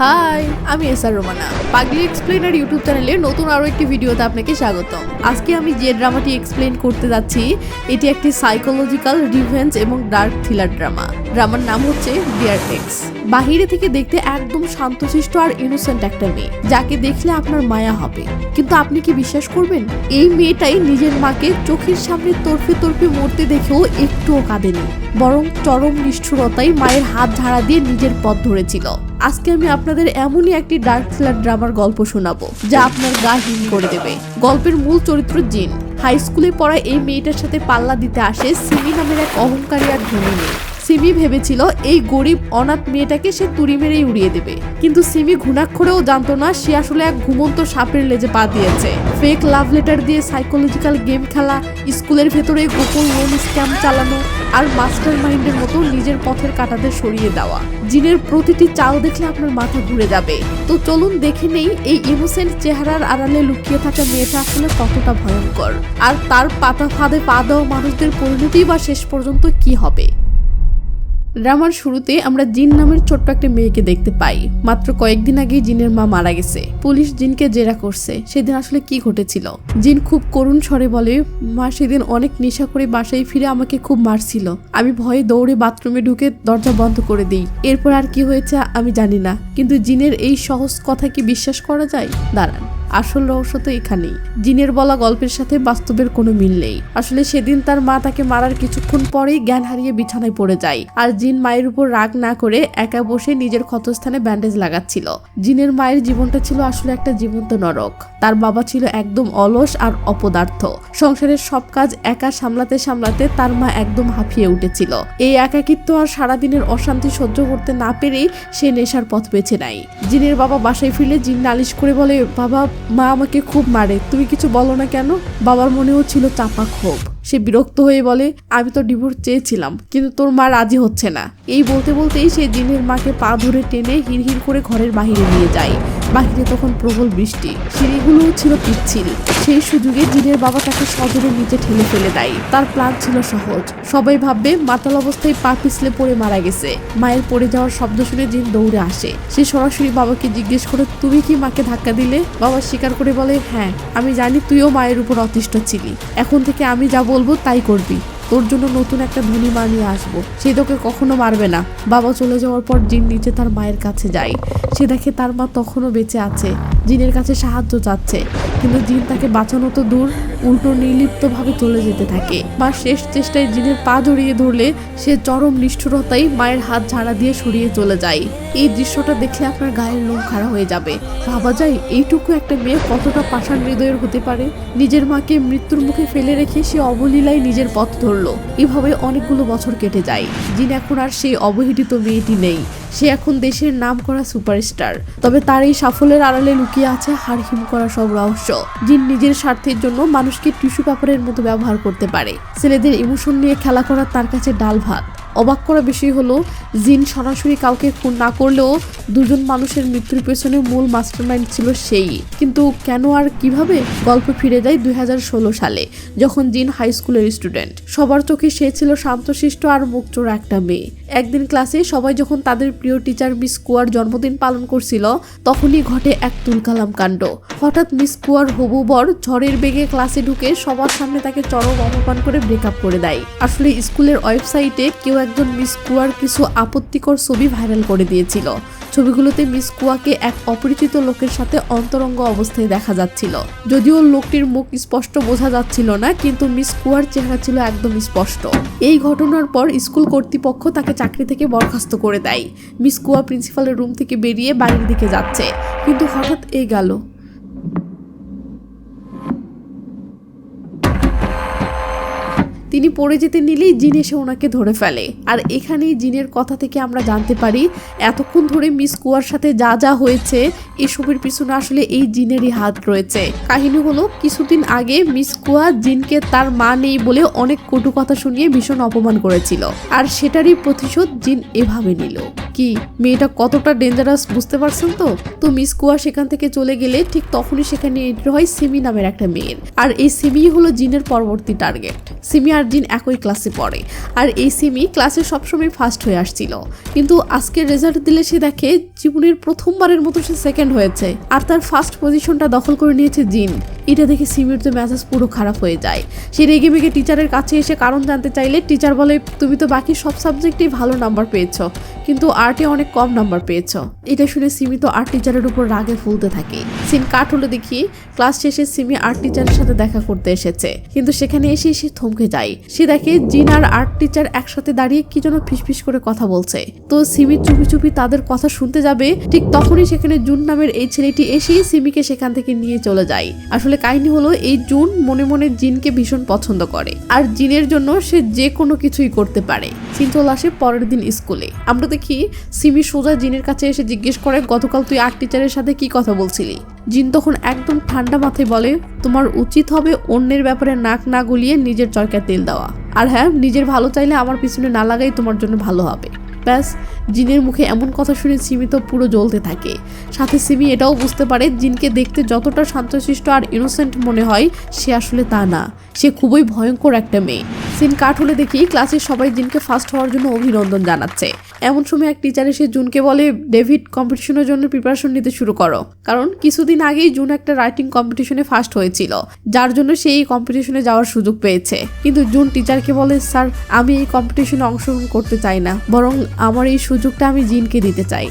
High, আমি SR Romana. পাগলি explainer YouTube চ্যানেলে নতুন আরও একটি ভিডিওতে আপনাকে স্বাগতম। আজকে আমি যে ড্রামাটি এক্সপ্লেন করতে যাচ্ছি এটি একটি সাইকোলজিক্যাল রিভেঞ্জ এবং ডার্ক থ্রিলার ড্রামা। ড্রামার নাম হচ্ছে ডিয়ার এক্স। বাহিরে থেকে দেখতে একদম শান্তশিষ্ট আর ইনোসেন্ট একটা মেয়ে, যাকে দেখলে আপনার মায়া হবে। কিন্তু আপনি কি বিশ্বাস করবেন, এই মেয়েটাই নিজের মাকে চোখের সামনে তরফে তরফে মরতে দেখেও একটুও কাঁদেনি, বরং চরম নিষ্ঠুরতাই মায়ের হাত ঝাড়া দিয়ে নিজের পথ ধরেছিল। আজকে আমি আপনাদের এমনই একটি ডার্ক থ্রিলার ড্রামার গল্প শোনাবো যা আপনার গা হিম করে দেবে। গল্পের মূল চরিত্র জিন। হাই স্কুলে পড়া এই মেয়েটার সাথে পাল্লা দিতে আসে সিমি নামের এক অহংকারী আর ধনী মেয়ে। সিমি ভেবেছিল এই গরিব অনাথ মেয়েটাকে সে তুড়ি মেরেই উড়িয়ে দেবে, কিন্তু সিমি ঘুণাক্ষরেও জানতো না সে আসলে এক ঘুমন্ত সাপের লেজে পা দিয়েছে। ফেক লাভ লেটার দিয়ে সাইকোলজিক্যাল গেম খেলা, স্কুলের ভেতরে গোপন লোন স্ক্যাম চালানো আর মাস্টার মাইন্ডের মতো নিজের পথের কাঁটাতে সরিয়ে দেওয়া। জিনের প্রতিটি চাল দেখলে আপনার মাথা ঘুরে যাবে। তো চলুন দেখে নেই এই ইনোসেন্ট চেহারার আড়ালে লুকিয়ে থাকা মেয়েটা আসলে কতটা ভয়ঙ্কর, আর তার পাতা ফাঁদে পা দেওয়া মানুষদের পরিণতি বা শেষ পর্যন্ত কি হবে। ড্রামার শুরুতে আমরা জিন নামের ছোট্ট একটা মেয়েকে দেখতে পাই। মাত্র কয়েকদিন আগেই জিনের মা মারা গেছে। পুলিশ জিনকে জেরা করছে সেদিন আসলে কি ঘটেছিল। জিন খুব করুণ স্বরে বলে, মা সেদিন অনেক নেশা করে বাসায় ফিরে আমাকে খুব মারছিল। আমি ভয়ে দৌড়ে বাথরুমে ঢুকে দরজা বন্ধ করে দিই। এরপর আর কি হয়েছে আমি জানি না, কিন্তু জিনের এই সহজ কথা কি বিশ্বাস করা যায়? দাঁড়ান, আসল রহস্য তো এখানেই। জিনের বলা গল্পের সাথে বাস্তবের কোনো মিল নেই। আসলে সেদিন তার মা তাকে মারার কিছুক্ষণ পরেই জ্ঞান হারিয়ে বিছানায় পড়ে যায়, আর জিন মায়ের উপর রাগ না করে একা বসে নিজের ক্ষতস্থানে ব্যান্ডেজ লাগাচ্ছিল। জিনের মায়ের জীবনটা ছিল আসলে একটা জীবন্ত নরক। তার বাবা ছিল একদম অলস আর অপদার্থ। সংসারের সব কাজ একা সামলাতে সামলাতে তার মা একদম হাঁপিয়ে উঠেছিল। এই একাকিত্ব আর সারাদিনের অশান্তি সহ্য করতে না পেরেই সে নেশার পথ বেছে নেয়। জিনের বাবা বাসায় ফিরলে জিন নালিশ করে বলে, বাবা, মা আমাকে খুব মারে, তুমি কিছু বলো না কেন? বাবার মনেও ছিল চাপা ক্ষোভ। সে বিরক্ত হয়ে বলে, আমি তো ডিভোর্স চেয়েছিলাম, কিন্তু তোর মা রাজি হচ্ছে না। এই বলতে বলতেই সে জিনের মাকে পা ধরে টেনে হিড়হিড় করে ঘরের বাহিরে নিয়ে যায়। বাহিরে তখন প্রবল বৃষ্টি, সিঁড়িগুলোও ছিল পিচ্ছিল। সেই সুযোগে জিনের বাবা তাকে সজোরে নিচে ঠেলে ফেলে দেয়। তার প্ল্যান ছিল সহজ। সবাই ভাববে মাতাল অবস্থায় পা পিছলে পড়ে মারা গেছে। মায়ের পড়ে যাওয়ার শব্দ শুনে জিন দৌড়ে আসে। সে সরাসরি বাবাকে জিজ্ঞেস করে, তুমি কি মাকে ধাক্কা দিলে? বাবা স্বীকার করে বলে, হ্যাঁ, আমি জানি তুইও মায়ের উপর অতিষ্ঠ ছিলি। এখন থেকে আমি যা বলবো তাই করবি। তোর জন্য নতুন একটা ধনী মা নিয়ে আসবো, সে তোকে কখনো মারবে না। বাবা চলে যাওয়ার পর জিন নিচে তার মায়ের কাছে যায়। সে দেখে তার মা তখনও বেঁচে আছে, জিনের কাছে সাহায্য চাচ্ছে, কিন্তু জিন তাকে বাঁচানো তো দূর, উল্টো নির্লিপ্তভাবে চলে যেতে থাকে। মা শেষ চেষ্টায় জিনের পা জড়িয়ে ধরলে সে চরম নিষ্ঠুরতায় মায়ের হাত ঝাড়া দিয়ে সরিয়ে চলে যায়। এই দৃশ্যটা দেখলে আপনার গায়ের লোম খাড়া হয়ে যাবে। ভাবা যায় এইটুকু একটা মেয়ে কতটা পাষাণ হৃদয়ের হতে পারে। নিজের মাকে মৃত্যুর মুখে ফেলে রেখে সে অবলীলায় নিজের পথ ধরলো। এভাবে অনেকগুলো বছর কেটে যায়। জিন এখন আর সেই অবহেলিত মেয়েটি নেই। সে এখন দেশের নাম করা সুপারস্টার। তবে তার এই সাফল্যের আড়ালে লুকিয়ে আছে হাড়হিম করা সব রহস্য। জিন নিজের স্বার্থের জন্য মানুষকে টিস্যু পেপারের মতো ব্যবহার করতে পারে। ছেলেদের ইমোশন নিয়ে খেলা করা তার কাছে ডাল ভাত। অবাক করা বিষয় হলো, জিন সরাসরি কাউকে খুন না করলেও দুজন মানুষের মৃত্যুর পেছনে মূল মাস্টারমাইন্ড ছিল সেই। কিন্তু কেন আর কিভাবে? গল্প ফিরে যায় 2016 সালে, যখন জিন হাই স্কুলের স্টুডেন্ট। সবার চোখে সে ছিল শান্তশিষ্ট আর মুখচোরা একটা মেয়ে। একদিন ক্লাসে সবাই যখন তাদের প্রিয় টিচার মিস কুয়ার জন্মদিন পালন করছিল, তখনই ঘটে এক তুলকালাম কাণ্ড। হঠাৎ মিস কুয়ার হবু বর ঝড়ের বেগে ক্লাসে ঢুকে সবার সামনে তাকে চরম অপমান করে ব্রেকআপ করে দেয়। আসলে স্কুলের ওয়েবসাইটে কেউ একজন মিস কুয়ার কিছু আপত্তিকর ছবি ভাইরাল করে দিয়েছিল। ছবিগুলোতে মিস কুয়াকে এক অপরিচিত লোকের সাথে অন্তরঙ্গ অবস্থায় দেখা যাচ্ছিল। যদিও লোকটির মুখ স্পষ্ট বোঝা যাচ্ছিল না, কিন্তু মিস কুয়ার চেহারা ছিল একদম স্পষ্ট। এই ঘটনার পর স্কুল কর্তৃপক্ষ তাকে চাকরি থেকে বরখাস্ত করে দেয়। মিস কুয়া প্রিন্সিপালের রুম থেকে বেরিয়ে বাড়ির দিকে যাচ্ছে, কিন্তু হঠাৎ গেল। তিনি পড়ে যেতে নিলেই জিন এসে ওনাকে ধরে ফেলে। আর এখানেই জিনের কথা থেকে আমরা জানতে পারি এতক্ষণ ধরে মিস কুয়ার সাথে যা যা হয়েছে এসবের পিছনে আসলে এই জিনেরই হাত রয়েছে। কাহিনী হলো, কিছুদিন আগে মিস কুয়া জিনকে তার মা নেই বলে অনেক কটু কথা শুনিয়ে ভীষণ অপমান করেছিল, আর সেটারই প্রতিশোধ জিন এভাবে নিল। কি মেয়েটা কতটা ডেঞ্জারাস বুঝতে পারছেন তো মিস কুয়া সেখান থেকে চলে গেলে ঠিক তখনই সেখানে এন্ট্রি হয় সিমি নামের একটা মেয়ের। আর এই সিমি হলো জিনের পরবর্তী টার্গেট। সিমি আর আর জিন একই ক্লাসে পড়ে, আর এই সিমি ক্লাসে সবসময় ফার্স্ট হয়ে আসছিল। কিন্তু আজকের রেজাল্ট দিলে সে দেখে জীবনের প্রথমবারের মতো সে সেকেন্ড হয়েছে, আর তার ফার্স্ট পজিশনটা দখল করে নিয়েছে জিন। এটা দেখে সিমির তো মেজাজ পুরো খারাপ হয়ে যায়। সে রেগে মেগে টিচারের কাছে এসে কারণ জানতে চাইলে টিচার বলে, তুমি তো বাকি সব সাবজেক্টেই ভালো নাম্বার পেয়েছো, কিন্তু আর্টে অনেক কম নাম্বার পেয়েছো। এটা শুনে সিমি তো আর্ট টিচারের উপর রাগে ফুলতে থাকে। সিন কাট হলে দেখি ক্লাস শেষে সিমি আর্ট টিচারের সাথে দেখা করতে এসেছে, কিন্তু সেখানে এসে সে থমকে যায়। সে দেখে জিন আর আর্ট টিচার একসাথে দাঁড়িয়ে কি যেন ফিসফিস করে কথা বলছে। তো সিমি চুপি চুপি তাদের কথা শুনতে যাবে, ঠিক তখনই সেখানে জুন নামের এই ছেলেটি এসে সিমিকে সেখান থেকে নিয়ে চলে যায়। আসলে কাহিনী হলো, এই জুন মনে মনে জিনকে ভীষণ পছন্দ করে, আর জিনের জন্য সে যে কোনো কিছুই করতে পারে। সিন চলে আসে পরের দিন স্কুলে। আমরা দেখি সিমি সোজা জিনের কাছে এসে জিজ্ঞেস করে, গতকাল তুই আর্ট টিচারের সাথে কি কথা বলছিলি? জিন তখন একদম ঠান্ডা মাথায় বলে, তোমার উচিত হবে অন্যের ব্যাপারে নাক না গলিয়ে নিজের চরকায় তেল দেওয়া, আর হ্যাঁ, নিজের ভালো চাইলে আমার পিছনে না লাগাই তোমার জন্য ভালো হবে। ব্যাস, জিনের মুখে এমন কথা শুনে সিমি তো পুরো জ্বলতে থাকে। সাথে সিমি এটাও বুঝতে পারে জিনকে দেখতে যতটা শান্তশিষ্ট আর ইনোসেন্ট মনে হয়, সে আসলে তা না, সে খুবই ভয়ঙ্কর একটা মেয়ে। সিন কাট হলে দেখি ক্লাসের সবাই জিনকে ফার্স্ট হওয়ার জন্য অভিনন্দন জানাচ্ছে। এমন সময় এক টিচার এসে জুনকে বলে, ডেভিড, কম্পিটিশনের জন্য প্রিপারেশন নিতে শুরু করো, কারণ কিছুদিন আগেই জুন একটা রাইটিং কম্পিটিশনে ফার্স্ট হয়েছিল, যার জন্য সে এই কম্পিটিশনে যাওয়ার সুযোগ পেয়েছে। কিন্তু জুন টিচারকে বলে, স্যার, আমি এই কম্পিটিশনে অংশগ্রহণ করতে চাই না, বরং আমার এই সুযোগটা আমি জিনকে দিতে চাই।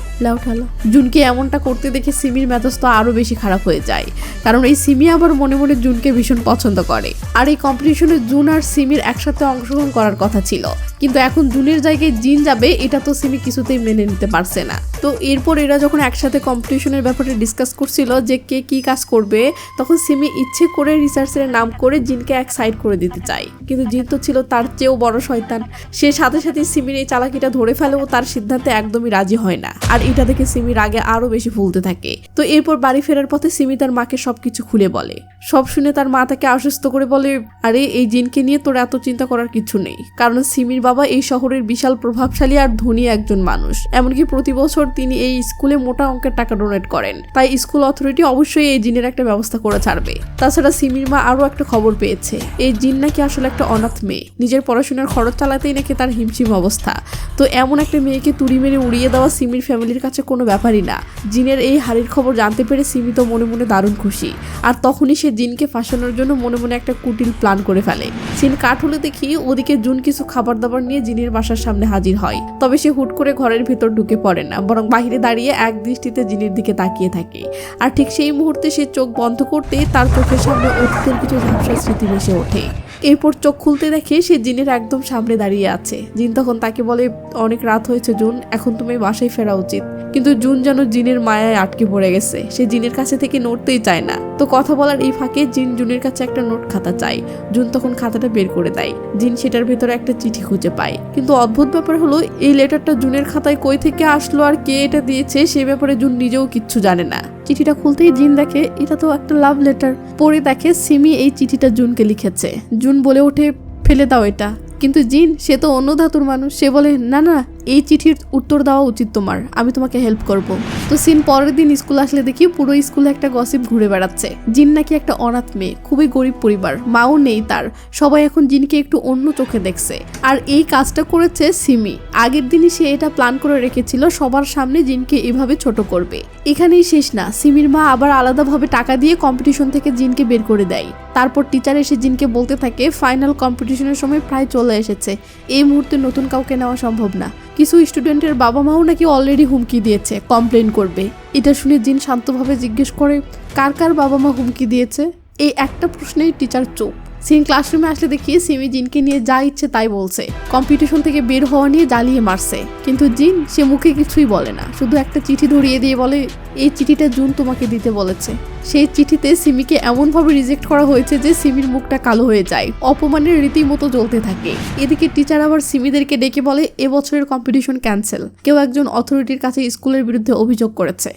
জুনকে এমনটা করতে দেখে সিমির মেজাজ তো আরো বেশি খারাপ হয়ে যায়, কারণ এই সিমি আবার মনে মনে জুনকে ভীষণ পছন্দ করে। আর এই কম্পিটিশনে জুন আর সিমির একসাথে অংশগ্রহণ করার কথা ছিল, কিন্তু এখন জুনের জায়গায় জিন যাবে এটা তো সিমি কিছুতেই মেনে নিতে পারছে না। তো এরপর এরা যখন একসাথে কম্পিটিশনের ব্যাপারে ডিসকাস করছিল যে কে কি কাজ করবে, তখন সিমি ইচ্ছে করে রিসার্চের নাম করে জিনকে এক সাইড করে দিতে চায়। কিন্তু জিন তো ছিল তার চেয়েও বড় শয়তান, সে সাথে সাথে সিমির এই চালাকিটা ধরে ফেলেও তার সিদ্ধান্তে একদমই রাজি হয় না, আর এটা দেখে সিমির আগে আরো বেশি ফুলতে থাকে। তো এরপর বাড়ি ফেরার পথে সিমি তার মাকে সবকিছু খুলে বলে। সব শুনে তার মা তাকে আশ্বস্ত করে বলে, আরে এই জিনকে নিয়ে তোর এত চিন্তা করার কিছু নেই, কারণ সিমির বাবা এই শহরের বিশাল প্রভাবশালী আর ধনী একজন মানুষ। এমনকি প্রতি বছর তিনি এই স্কুলে মোটা অঙ্কের টাকা ডোনেট করেন, তাই স্কুল অথরিটি অবশ্যই এই জিনের একটা ব্যবস্থা করে ছাড়বে। তাছাড়া সিমির মা আরো একটা খবর পেয়েছে, এই জিন নাকি আসলে একটা অনাথ মেয়ে, নিজের পড়াশোনার খরচ চালাতেই নাকি তার হিমশিম অবস্থা। তো এমন একটা মেয়েকে তুড়ি মেরে উড়িয়ে দেওয়া সিমির ফ্যামিলির কাছে কোনো ব্যাপারই না। জিনের এই হারির খবর জানতে পেরে সিমি তো মনে মনে দারুণ খুশি, আর তখনই সে জিনকে ফাঁসানোর জন্য মনে মনে একটা কুটিল প্ল্যান করে ফেলে। সিন কাট হলে দেখি ওদিকে জুন কিছু খাবার দাবার নিয়ে জিনের বাসার সামনে হাজির হয়, তবে সে হুট করে ঘরের ভিতর ঢুকে পড়ে না, বরং বাহিরে দাঁড়িয়ে এক দৃষ্টিতে জিনের দিকে তাকিয়ে থাকে। আর ঠিক সেই মুহূর্তে সে চোখ বন্ধ করতেই তার চোখের সামনে অতীতের কিছু ঝাপসা স্মৃতি ভেসে ওঠে। এরপর চোখ খুলতে দেখে সে জিনের একদম সামনে দাঁড়িয়ে আছে। জিন তখন তাকে বলে, অনেক রাত হয়েছে জুন, এখন তুমি বাসায় ফেরা উচিত। কিন্তু জুন যেন জিনের মায়ায় আটকে পড়ে গেছে, সে জিনের কাছে থেকে নড়তেই চায় না। তো কথা বলার এই ফাঁকে জিন জুনের কাছে একটা নোট খাতা চায়। জুন তখন খাতাটা বের করে দেয়। জিন সেটার ভেতরে একটা চিঠি খুঁজে পায়, কিন্তু অদ্ভুত ব্যাপার হলো এই লেটারটা জুনের খাতায় কই থেকে আসলো আর কে এটা দিয়েছে সে ব্যাপারে জুন নিজেও কিচ্ছু জানে না। চিঠিটা খুলতেই জিন দেখে এটা তো একটা লাভ লেটার। পরে দেখে সিমি এই চিঠিটা জুনকে লিখেছে। জুন বলে ওঠে, ফেলে দাও এটা। কিন্তু জিন সে তো অন্য ধাতুর মানুষ, সে বলে, না না, এই চিঠির উত্তর দেওয়া উচিত তোমার, আমি তোমাকে হেল্প করব। তো সিন পরের দিন স্কুল আসলে দেখি পুরো স্কুলে একটা গসিপ ঘুরে বেড়াচ্ছে, জিন নাকি একটা অনাথ মেয়ে, খুবই গরিব পরিবার, মাও নেই তার। সবাই এখন জিনকে একটু অন্য চোখে দেখছে, আর এই কাজটা করেছে সিমি। আগের দিনই সে এটা প্ল্যান করে রেখেছিল সবার সামনে জিনকে এভাবে ছোট করবে। এখানেই শেষ না, সিমির মা আবার আলাদাভাবে টাকা দিয়ে কম্পিটিশন থেকে জিনকে বের করে দেয়। তারপর টিচার এসে জিনকে বলতে থাকে ফাইনাল কম্পিটিশনের সময় প্রায় চলে এসেছে, এই মুহূর্তে নতুন কাউকে নেওয়া সম্ভব না। কিছু স্টুডেন্টের বাবা মাও নাকি অলরেডি হুমকি দিয়েছে, কমপ্লেন করবে। এটা শুনে জিন শান্তভাবে জিজ্ঞেস করে, কার কার বাবা মা হুমকি দিয়েছে? এই একটা প্রশ্নেই টিচার চুপ। সিন ক্লাসরুমে আসলে দেখি সিমি জিনকে নিয়ে যা ইচ্ছে তাই বলছে, কম্পিটিশন থেকে বের হওয়া নিয়ে জ্বালিয়ে মারছে। কিন্তু জিন সে মুখে কিছুই বলে না, শুধু একটা চিঠি ধরিয়ে দিয়ে বলে, এই চিঠিটা জুন তোমাকে দিতে বলেছে। সেই চিঠিতে সিমিকে এমনভাবে রিজেক্ট করা হয়েছে যে সিমির মুখটা কালো হয়ে যায়, অপমানের রীতিমতো জ্বলতে থাকে। এদিকে টিচার আবার সিমিদেরকে ডেকে বলে, এবছরের কম্পিটিশন ক্যান্সেল, কেউ একজন অথরিটির কাছে স্কুলের বিরুদ্ধে অভিযোগ করেছে।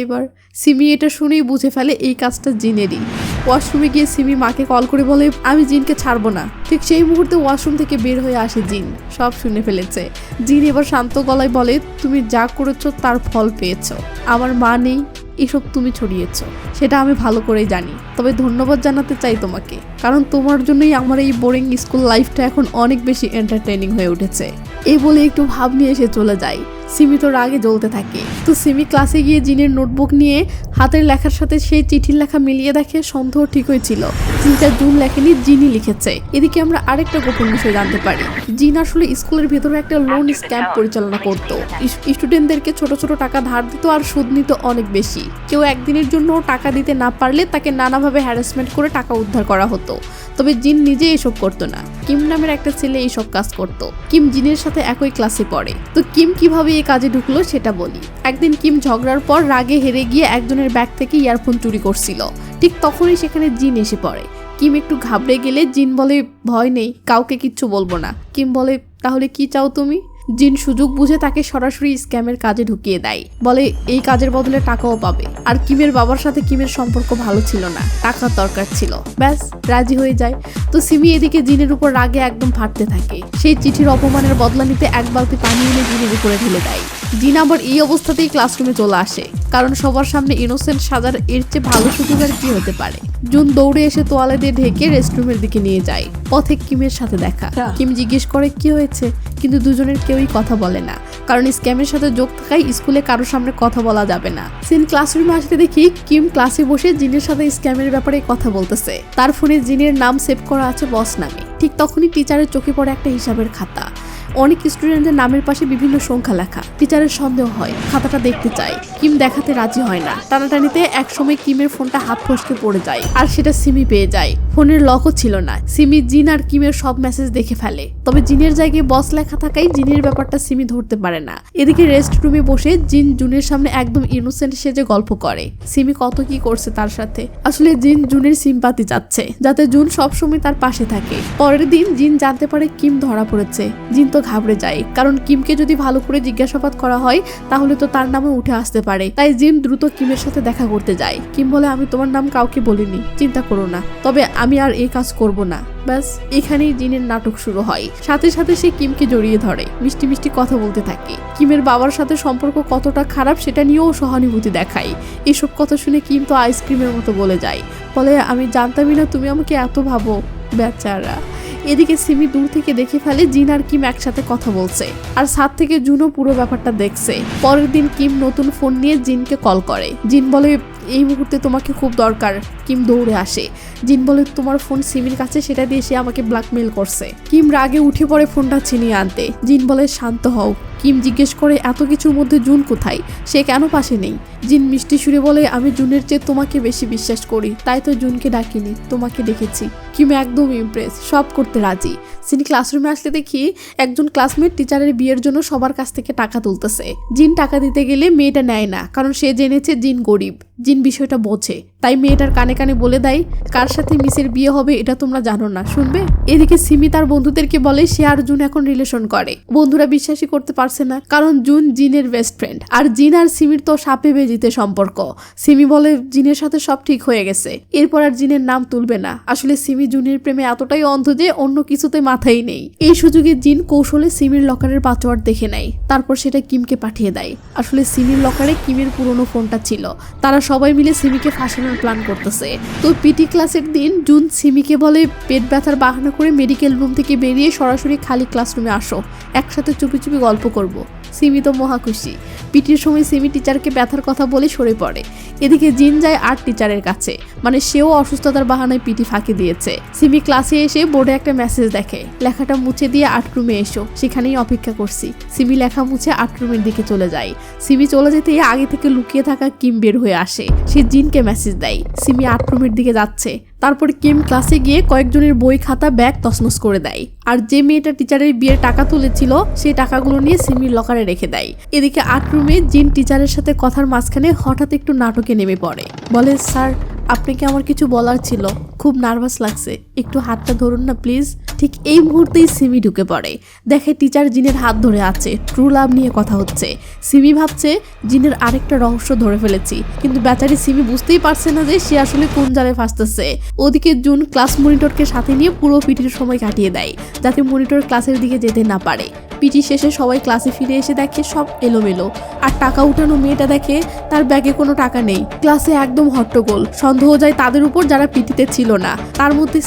এবার সিমি এটা শুনেই বুঝে ফেলে এই কাজটা জিনেরই। ওয়াশরুমে গিয়ে সিমি মাকে কল করে বলে, আমি জিনকে ছাড়বো না। ঠিক সেই মুহূর্তে ওয়াশরুম থেকে বের হয়ে আসে জিন, সব শুনে ফেলেছে। জিন এবার শান্ত গলায় বলে, তুমি যা করেছো তার ফল পেয়েছো, আমার মা নেই, এসব তুমি ছড়িয়েছ, সেটা আমি ভালো করেই জানি। তবে ধন্যবাদ জানাতে চাই তোমাকে, কারণ তোমার জন্যই আমার এই বোরিং স্কুল লাইফটা এখন অনেক বেশি এন্টারটেইনিং হয়ে উঠেছে। এই বলে একটু ভাব নিয়ে এসে চলে যায়। সিমি তো রাগে জ্বলতে থাকে। তো সিমি ক্লাসে গিয়ে জিনের নোটবুক নিয়ে হাতের লেখার সাথে সেই চিঠির লেখা মিলিয়ে দেখে সন্দেহ ঠিক হয়েছিল, চিঠিটা জুন লেখেনি, জিনই লিখেছে। এদিকে আমরা আরেকটা গোপন বিষয় জানতে পারি, জিন আসলে স্কুলের ভেতরে একটা লোন স্ক্যাম পরিচালনা করত। স্টুডেন্টদেরকে ছোট ছোট টাকা ধার দিত আর সুদ নিত অনেক বেশি। কেউ একদিনের জন্য টাকা দিতে না পারলে তাকে নানাভাবে হ্যারাসমেন্ট করে টাকা উদ্ধার করা হতো। তবে জিন নিজে এসব করতো না, কিম নামের একটা ছেলে এইসব কাজ করত। কিম জিনের সাথে একই ক্লাসে পড়ে। তো কিম কিভাবে এই কাজে ঢুকলো সেটা বলি। একদিন কিম ঝগড়ার পর রাগে হেরে গিয়ে একজনের ব্যাগ থেকে ইয়ারফোন চুরি করছিল। ঠিক তখনই সেখানে জিন এসে পড়ে। কিম একটু ঘাবড়ে গেলে জিন বলে, ভয় নেই, কাউকে কিচ্ছু বলবো না। কিম বলে, তাহলে কি চাও তুমি? জিন সুযোগ বুঝে তাকে সরাসরি স্ক্যামের কাজে ঢুকিয়ে দেয়, বলে এই কাজের বদলে টাকাও পাবে। আর কিমের বাবার সাথে কিমের সম্পর্ক ভালো ছিল না, টাকার দরকার ছিল, ব্যাস রাজি হয়ে যায়। তো সিমি এদিকে জিনের উপর রাগে একদম ফাটতে থাকে। সেই চিঠির অপমানের বদলা নিতে এক বালতি পানি এনে জিনের উপরে ঢেলে দেয়। জিন আবার এই অবস্থাতেই ক্লাসরুমে চলে আসে, কারণ সবার সামনে ইনোসেন্ট সাজার এর চেয়ে ভালো সুযোগ আর কি হতে পারে। জুন দৌড়ে এসে তোয়ালে দিয়ে ঢেকে রেস্টরুমের দিকে নিয়ে যায়। পথে কিমের সাথে দেখা। কিম জিজ্ঞেস করে কি হয়েছে, কিন্তু দুজনের কেউই কথা বলে না, কারণ স্ক্যামের সাথে যোগ থাকায় স্কুলে কারোর সামনে কথা বলা যাবে না। সিন ক্লাসরুমে আসতে দেখি কিম ক্লাসে বসে জিনের সাথে স্ক্যামের ব্যাপারে কথা বলতেছে। তার ফোনে জিনের নাম সেভ করা আছে বস নামে। ঠিক তখনই টিচারের চোখে পড়ে একটা হিসাবের খাতা। অনেক স্টুডেন্টদের নামের পাশে বিভিন্ন সংখ্যা লেখা। টিচারের সন্দেহ হয়, খাতাটা দেখতে চায়। কিম দেখাতে রাজি হয় না। টানাটানিতে একসময় কিমের ফোনটা হাত ফসকে পড়ে যায়, আর সেটা সিমি পেয়ে যায়। ফোনের লকও ছিল না। সিমি জিন আর কিমের সব মেসেজ দেখে ফেলে। তবে জিনের জায়গায় বস লেখা থাকায় জিনের ব্যাপারটা সিমি ধরতে পারে না। এদিকে রেস্ট রুমে বসে জিন জুনের সামনে একদম ইনোসেন্ট সেজে গল্প করে। সিমি কত কি করছে তার সাথে। আসলে জিন জুনের সিম্পাতি চাচ্ছে, যাতে জুন সবসময় তার পাশে থাকে। পরের দিন জিন জানতে পারে কিম ধরা পড়েছে। জিন তো ঘাবড়ে যায়, কারণ কিমকে যদি ভালো করে জিজ্ঞাসাবাদ করা হয় তাহলে তো তার নামে উঠে আসতে পারে। তাই জিন দ্রুত কিমের সাথে দেখা করতে যায়। কিম বলে, আমি তোমার নাম কাউকে বলিনি, চিন্তা করো না, তবে আমি আর এই কাজ করব না। ব্যাস এখানেই জিনের নাটক শুরু হয়। সাথে সাথে সে কিমকে জড়িয়ে ধরে, মিষ্টি মিষ্টি কথা বলতে থাকে। কিমের বাবার সাথে সম্পর্ক কতটা খারাপ সেটা নিয়েও সহানুভূতি দেখায়। এসব কথা শুনে কিম তো আইসক্রিমের মতো বলে যায়, বলে আমি জানতামই না তুমি আমাকে এত ভাবো, বেচারা। এদিকে সিমি দূর থেকে দেখে ফেলে জিন আর কিম একসাথে কথা বলছে, আর সাথ থেকে জুনও পুরো ব্যাপারটা দেখছে। পরের দিন কিম নতুন ফোন নিয়ে জিনকে কল করে। জিন বলে, এই মুহূর্তে তোমাকে খুব দরকার। কিম দৌড়ে আসে। জিন বলে, তোমার ফোন সিমির কাছে, সেটা দিয়ে সে আমাকে ব্ল্যাকমেল করছে। কিম রাগে উঠে পড়ে ফোনটা ছিনিয়ে আনতে। জিন বলে, শান্ত হও। কিম জিজ্ঞেস করে, এত কিছুর মধ্যে জুন কোথায়, সে কেন পাশে নেই? জিন মিষ্টি সুরে বলে, আমি জুনের চেয়ে তোমাকে বেশি বিশ্বাস করি, তাই তো জুনকে ডাকিনি, তোমাকে ডেকেছি। কিম একদম ইমপ্রেস, সব করতে রাজি। সিনি ক্লাসরুমে আসলে দেখি একজন ক্লাসমেট টিচারের বিয়ের জন্য সবার কাছ থেকে টাকা তুলতেছে। জিন টাকা দিতে গেলে মেয়েটা নেয় না, কারণ সে জেনেছে জিন গরিব। জিন বিষয়টা বোঝে, তাই মেয়েটার কানে কানে বলে দেয়, কার সাথে মিসের বিয়ে হবে এটা তোমরা জানো না, শুনবে? এদিকে সিমি তার বন্ধুদেরকে বলে সে আর জুন এখন রিলেশন করে। বন্ধুরা বিশ্বাসই করতে পারছে না, কারণ জুন জিনের বেস্ট ফ্রেন্ড, আর জিন আর সিমির তো সাপে বেজিতে সম্পর্ক। সিমি বলে জিনের সাথে সব ঠিক হয়ে গেছে, এরপর আর জিনের নাম তুলবে না। আসলে সিমি জুনের প্রেমে এতটাই অন্ধ যে অন্য কিছুতে মাথাই নেই। এই সুযোগে জিন কৌশলে সিমির লকারের পাসওয়ার্ড দেখে নেয়, তারপর সেটা কিমকে পাঠিয়ে দেয়। আসলে সিমির লকারে কিমের পুরনো ফোনটা ছিল। তারা সবাই মিলে সিমিকে ফাঁসানোর প্ল্যান করতেছে। তো পিটি ক্লাসের দিন জুন সিমিকে বলে, পেট ব্যথার বাহানা করে মেডিকেল রুম থেকে বেরিয়ে সরাসরি খালি ক্লাসরুমে আসো, একসাথে চুপি চুপি গল্প করব। সিমি তো মহা খুশি। পিটির সময় সিমি টিচারকে ব্যথার কথা বলে সরে পড়ে। এদিকে জিন যায় আর্ট টিচারের কাছে, মানে সেও অসুস্থতার বাহানায় পিটি ফাঁকি দিয়েছে। সিমি ক্লাসে এসে বোর্ডে একটা মেসেজ দেখে, লেখাটা মুছে দিয়ে আর্ট রুমে এসো, সেখানেই অপেক্ষা করছি। সিমি লেখা মুছে আর্ট রুমের দিকে চলে যায়। সিমি চলে যেতে আগে থেকে লুকিয়ে থাকা কিম বের হয়ে আসে। সে জিনকে মেসেজ দেয় সিমি আর্ট রুমের দিকে যাচ্ছে। তারপর কিম ক্লাসে গিয়ে কয়েকজনের বই খাতা ব্যাগ তছনছ করে দেয়, আর যে মেয়েটা টিচারের বিয়ের টাকা তুলেছিল সেই টাকাগুলো নিয়ে সিমির লকারে রেখে দেয়। এদিকে আর্ট রুমে জিন টিচারের সাথে কথার মাঝখানে হঠাৎ একটু নাটকে নেমে পড়ে, বলে, স্যার আপনাকে আমার কিছু বলার ছিল, খুব নার্ভাস লাগছে, একটু হাতটা ধরুন না প্লিজ। ঠিক এই মুহূর্তেই সিমি ঢুকে পড়ে, দেখে টিচার জিনের হাত ধরে আছে, ট্রু লাভ নিয়ে কথা হচ্ছে। সিমি ভাবছে জিনের আরেকটা রহস্য ধরে ফেলেছি, কিন্তু বেচারি সিমি বুঝতেই পারছে না যে সে আসলে কোন জালে ফাঁসতেছে। ওদিকে জুন ক্লাস মনিটরকে সাথে নিয়ে পুরো পিটির সময় কাটিয়ে দেয়, যাতে মনিটর ক্লাসের দিকে যেতে না পারে। পিটি শেষে সবাই ক্লাসে ফিরে এসে দেখে সব এলোমেলো, আর টাকা উঠানো মেয়েটা দেখে তার ব্যাগে কোনো টাকা নেই। ক্লাসে একদম হট্টগোল, সন্দেহ যায় তাদের উপর যারা পিটিতে ছিল না। তার মধ্যে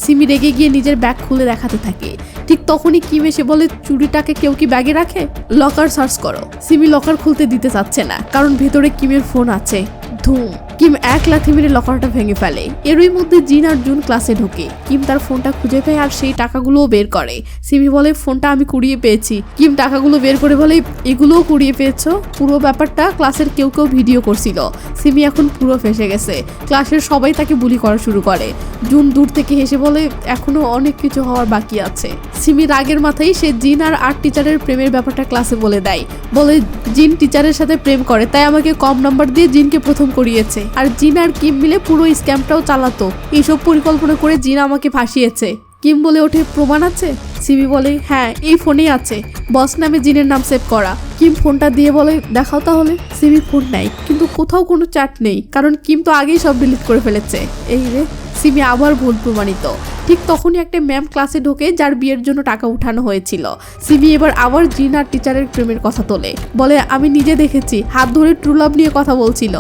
সিমি রেগে গিয়ে নিজের ব্যাগ খুলে দেখাতে থাকে। ঠিক তখনই কিম এসে বলে, চুরিটাকে কেউ কি ব্যাগে রাখে? লকার সার্চ করো। সিমি লকার খুলতে দিতে চাচ্ছে না, কারণ ভেতরে কিমের ফোন আছে। ধুম, কিম এক লাথি মেরে লকারটা ভেঙে ফেলে। এরই মধ্যে জিন আর জুন ক্লাসে ঢোকে। কিম তার ফোনটা খুঁজে পায় আর সেই টাকাগুলোও বের করে। সিমি বলে, ফোনটা আমি কুড়িয়ে পেয়েছি। কিম টাকাগুলো বের করে বলে, এগুলোও কুড়িয়ে পেয়েছো? পুরো ব্যাপারটা ক্লাসের কেউ ভিডিও করছিল। সিমি এখন পুরো ফেসে গেছে। ক্লাসের সবাই তাকে বুলি করা শুরু করে। জুন দূর থেকে হেসে বলে, এখনো অনেক কিছু হওয়ার বাকি আছে। সিমি রাগের মাথায় সে জিন আর আর্ট টিচারের প্রেমের ব্যাপারটা ক্লাসে বলে দেয়। বলে, জিন টিচারের সাথে প্রেম করে, তাই আমাকে কম নাম্বার দিয়ে জিনকে প্রথম করিয়েছে, আর জিন আর কিম মিলে পুরো স্ক্যামটাও চালাতো। এইসব পরিকল্পনা করে জিন আমাকে ফাঁসিয়েছে। কিম বলে ওঠে, প্রমাণ আছে? সিমি বলে, হ্যাঁ, এই ফোনেই আছে, বস নামে জিনের নাম সেভ করা। কিম ফোনটা দিয়ে বলে, দেখাও তাহলে। সিমি ফোন নেয়, কিন্তু কোথাও কোনো চ্যাট নেই, কারণ কিম তো আগেই সব ডিলিট করে ফেলেছে। এই রে, সিমি আবার ভুল প্রমাণিত। ঠিক তখনই একটা ম্যাম ক্লাসে ঢোকে, যার বিয়ের জন্য টাকা উঠানো হয়েছিল। সিমি এবার আবার জিন আর টিচারের প্রেমের কথা তোলে। বলে, আমি নিজে দেখেছি, হাত ধরে ট্রু লাভ নিয়ে কথা বলছিল।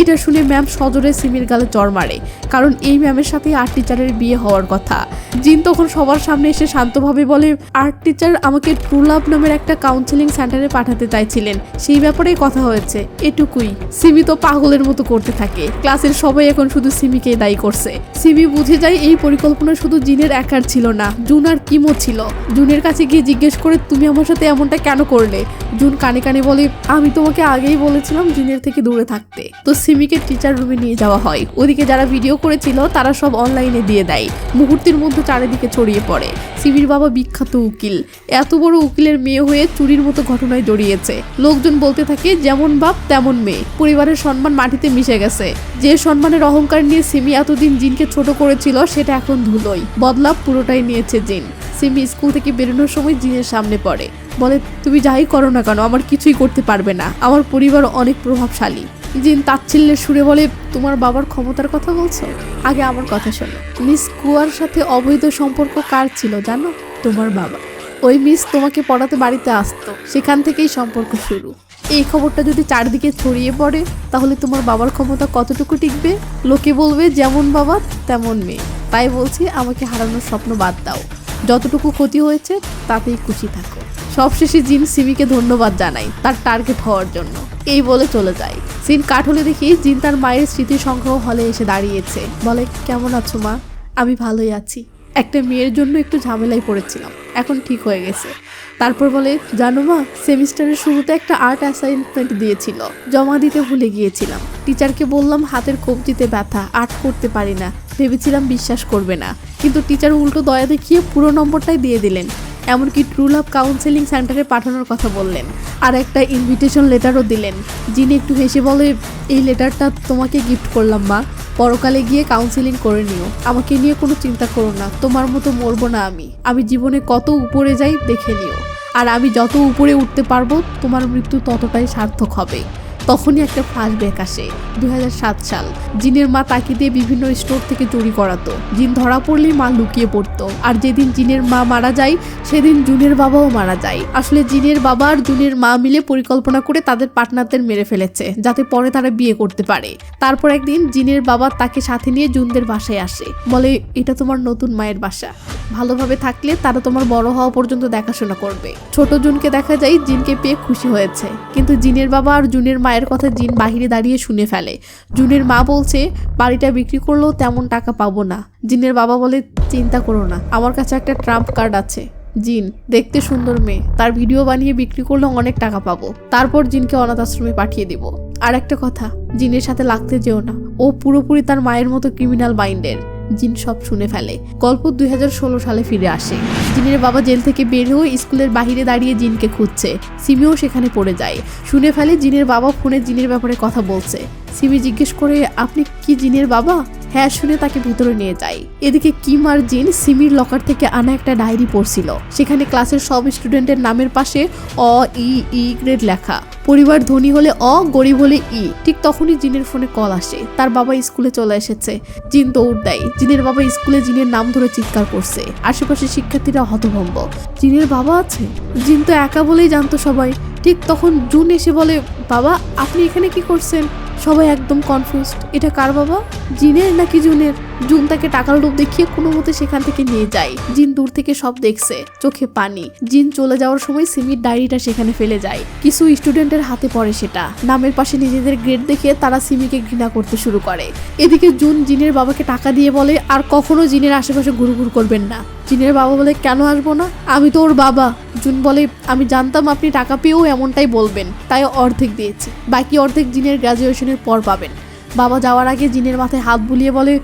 এটা শুনে ম্যাম সজোরে সিমির গালে চড় মারে, কারণ এই ম্যামের সাথে আর্ট টিচারের বিয়ে হওয়ার কথা। জিন তখন সবার সামনে এসে শান্তভাবে বলে, আর্ট টিচার আমাকে ট্রু লাভ নামের একটা কাউন্সেলিং সেন্টারে পাঠাতে চাইছিলেন, সেই ব্যাপারেই কথা হয়েছে, এটুকুই। সিমি তো পাগলের মতো করতে থাকে। ক্লাসের সবাই এখন শুধু সিমিকে দায়ী করছে। সিমি বুঝে যায় এই পরিকল্পনা শুধু জিনের একার ছিল না, জুন আর কিমও ছিল। জুনের কাছে গিয়ে জিজ্ঞেস করে, তুমি আমার সাথে এমনটা কেন করলে? জুন কানে কানে বলে, আমি তোমাকে আগেই বলেছিলাম জিনের থেকে দূরে থাকতে। তো সিমিকে টিচার রুমে নিয়ে যাওয়া হয়। ওদিকে যারা ভিডিও করেছিল তারা সব অনলাইনে দিয়ে দেয়। মুহূর্তের মধ্যে চারিদিকে ছড়িয়ে পড়ে। সিমির বাবা বিখ্যাত উকিল, এত বড় উকিলের মেয়ে হয়ে চুরির মতো ঘটনায় জড়িয়েছে। লোকজন বলতে থাকে, যেমন বাপ তেমন মেয়ে। পরিবারের সম্মান মাটিতে মিশে গেছে। যে সম্মানের অহংকার নিয়ে সিমি এতদিন জিনকে ছোট করেছিল, সেটা এখন ধুলোই। বদলাভ পুরোটাই নিয়েছে জিন। সিমি স্কুল থেকে বেরোনোর সময় জিনের সামনে পড়ে। বলে, তুমি যাই করো না কেন, আমার কিছুই করতে পারবে না, আমার পরিবার অনেক প্রভাবশালী। জিন তাচ্ছিল্যের সুরে বলে, তোমার বাবার ক্ষমতার কথা বলছো? আগে আমার কথা শোনো। মিস কুয়ার সাথে অবৈধ সম্পর্ক কার ছিল জানো? তোমার বাবা। ওই মিস তোমাকে পড়াতে বাড়িতে আসতো, সেখান থেকেই সম্পর্ক শুরু। এই খবরটা যদি চারদিকে ছড়িয়ে পড়ে, তাহলে তোমার বাবার ক্ষমতা কতটুকু টিকবে? লোকে বলবে, যেমন বাবা তেমন মেয়ে। তাই বলছি, আমাকে হারানোর স্বপ্ন বাদ দাও। যতটুকু ক্ষতি হয়েছে তাতেই খুশি থাকো। সবশেষে জিন সিমিকে ধন্যবাদ জানাই তার টার্গেট হওয়ার জন্য। এই বলে চলে যায়। সিন কাট হলে দেখি জিন তার মায়ের স্মৃতি সংগ্রহ হলে এসে দাঁড়িয়েছে। বলে, কেমন আছো মা? আমি ভালোই আছি। একটা মেয়ের জন্য একটু ঝামেলায় পড়েছিলাম, এখন ঠিক হয়ে গেছে। তারপর বলে, জানো মা, সেমিস্টারের শুরুতে একটা আর্ট অ্যাসাইনমেন্ট দিয়েছিল, জমা দিতে ভুলে গিয়েছিলাম। টিচারকে বললাম হাতের কবজিতে ব্যথা, আর্ট করতে পারি না। ভেবেছিলাম বিশ্বাস করবে না, কিন্তু টিচার উল্টো দয়া দেখিয়ে পুরো নম্বরটাই দিয়ে দিলেন। এমনকি ট্রু লাভ কাউন্সেলিং সেন্টারে পাঠানোর কথা বললেন, আর একটা ইনভিটেশন লেটারও দিলেন। যিনি একটু হেসে বলে, এই লেটারটা তোমাকে গিফট করলাম মা, পরকালে গিয়ে কাউন্সেলিং করে নিও। আমাকে নিয়ে কোনো চিন্তা করো না, তোমার মতো মরবো না আমি জীবনে কত উপরে যাই দেখে নিও, আর আমি যত উপরে উঠতে পারবো তোমার মৃত্যু ততটাই সার্থক হবে। তখনই একটা ফ্ল্যাশব্যাক আসে। 2007 সাল। জিনের মা তাকে দিয়ে বিভিন্ন স্টোর থেকে চুরি করাতো। জিন ধরা পড়লেই মা লুকিয়ে পড়তো। আর যেদিন জিনের মা মারা যায়, সেদিন জুনের বাবাও মারা যায়। আসলে জিনের বাবা আর জুনের মা মিলে পরিকল্পনা করে তাদের পার্টনারদের মেরে ফেলেছে, যাতে পরে তারা বিয়ে করতে পারে। তারপর একদিন জিনের বাবা তাকে সাথে নিয়ে জুনদের বাসায় আসে। বলে, এটা তোমার নতুন মায়ের বাসা, ভালোভাবে থাকলে তারা তোমার বড় হওয়া পর্যন্ত দেখাশোনা করবে। ছোট জুনকে দেখা যায় জিনকে পেয়ে খুশি হয়েছে, কিন্তু জিনের বাবা আর জুনের মায়ের কথা জিন বাহিরে দাঁড়িয়ে শুনে ফেলে। জুনের মা বলছে, বাড়িটা বিক্রি করলেও তেমন টাকা পাবো না। জিনের বাবা বলে, চিন্তা করো না, আমার কাছে একটা ট্রাম্প কার্ড আছে। জিন দেখতে সুন্দর মেয়ে, তার ভিডিও বানিয়ে বিক্রি করলে অনেক টাকা পাবো। তারপর জিনকে অনাথ আশ্রমে পাঠিয়ে দিব। আর একটা কথা, জিনের সাথে লাগতে যেও না, ও পুরোপুরি তার মায়ের মতো ক্রিমিনাল মাইন্ডের। জিন সব শুনে ফেলে। গল্প 2016 সালে ফিরে আসে। জিনের বাবা জেল থেকে বের হয়ে স্কুলের বাহিরে দাঁড়িয়ে জিনকে খুঁজছে। সিমিও সেখানে পড়ে যায়। শুনে ফেলে জিনের বাবা ফোনে জিনের ব্যাপারে কথা বলছে। সিমি জিজ্ঞেস করে, আপনি কি জিনের বাবা? হ্যাঁ শুনে তাকে ভিতরে নিয়ে যায়। এদিকে কিম আর জিন সিমির লকার থেকে আনা একটা ডায়েরি পড়ছিল। সেখানে ক্লাসের সব স্টুডেন্টের নামের পাশে অ ই গ্রেড লেখা। পরিবার ধনী হলে অ, গরিব হলে ই। ঠিক তখনই জিনের ফোনে কল আসে। তার বাবা স্কুলে চলে এসেছে। জিন দৌড় দেয়। জিনের বাবা স্কুলে জিনের নাম ধরে চিৎকার করছে। আশেপাশে শিক্ষার্থীরা হতভম্ব। জিনের বাবা আছে? জিন তো একা বলেই জানতো সবাই। ঠিক তখন জুন এসে বলে, বাবা আপনি এখানে কি করছেন? সবাই একদম কনফিউজড। এটা কার বাবা, জিনের নাকি জুনের? জুন তাকে টাকার লোভ দেখিয়ে কোনো মতে সেখান থেকে নিয়ে যায়। জিন দূর থেকে সব দেখছে, চোখে পানি। জিন চলে যাওয়ার সময় সিমির ডায়েরিটা সেখানে ফেলে যায়। কিছু স্টুডেন্টের হাতে পড়ে সেটা। নামের পাশে নিজেদের গ্রেড দেখে তারা সিমিকে ঘৃণা করতে শুরু করে। এদিকে জুন জিনের বাবাকে টাকা দিয়ে বলে আর কখনো জিনের আশেপাশে ঘুরঘুর করবেন না। জিনের বাবা বলে, কেন আসবো না, আমি তো ওর বাবা। জুন বলে, আমি জানতাম আপনি টাকা পেয়েও এমনটাই বলবেন, তাই অর্ধেক দিয়েছি, বাকি অর্ধেক জিনের গ্রাজুয়েশনের পর পাবেন। বাবা যাওয়ার আগে জিনের মাথায় হাত বুলিয়ে বলে,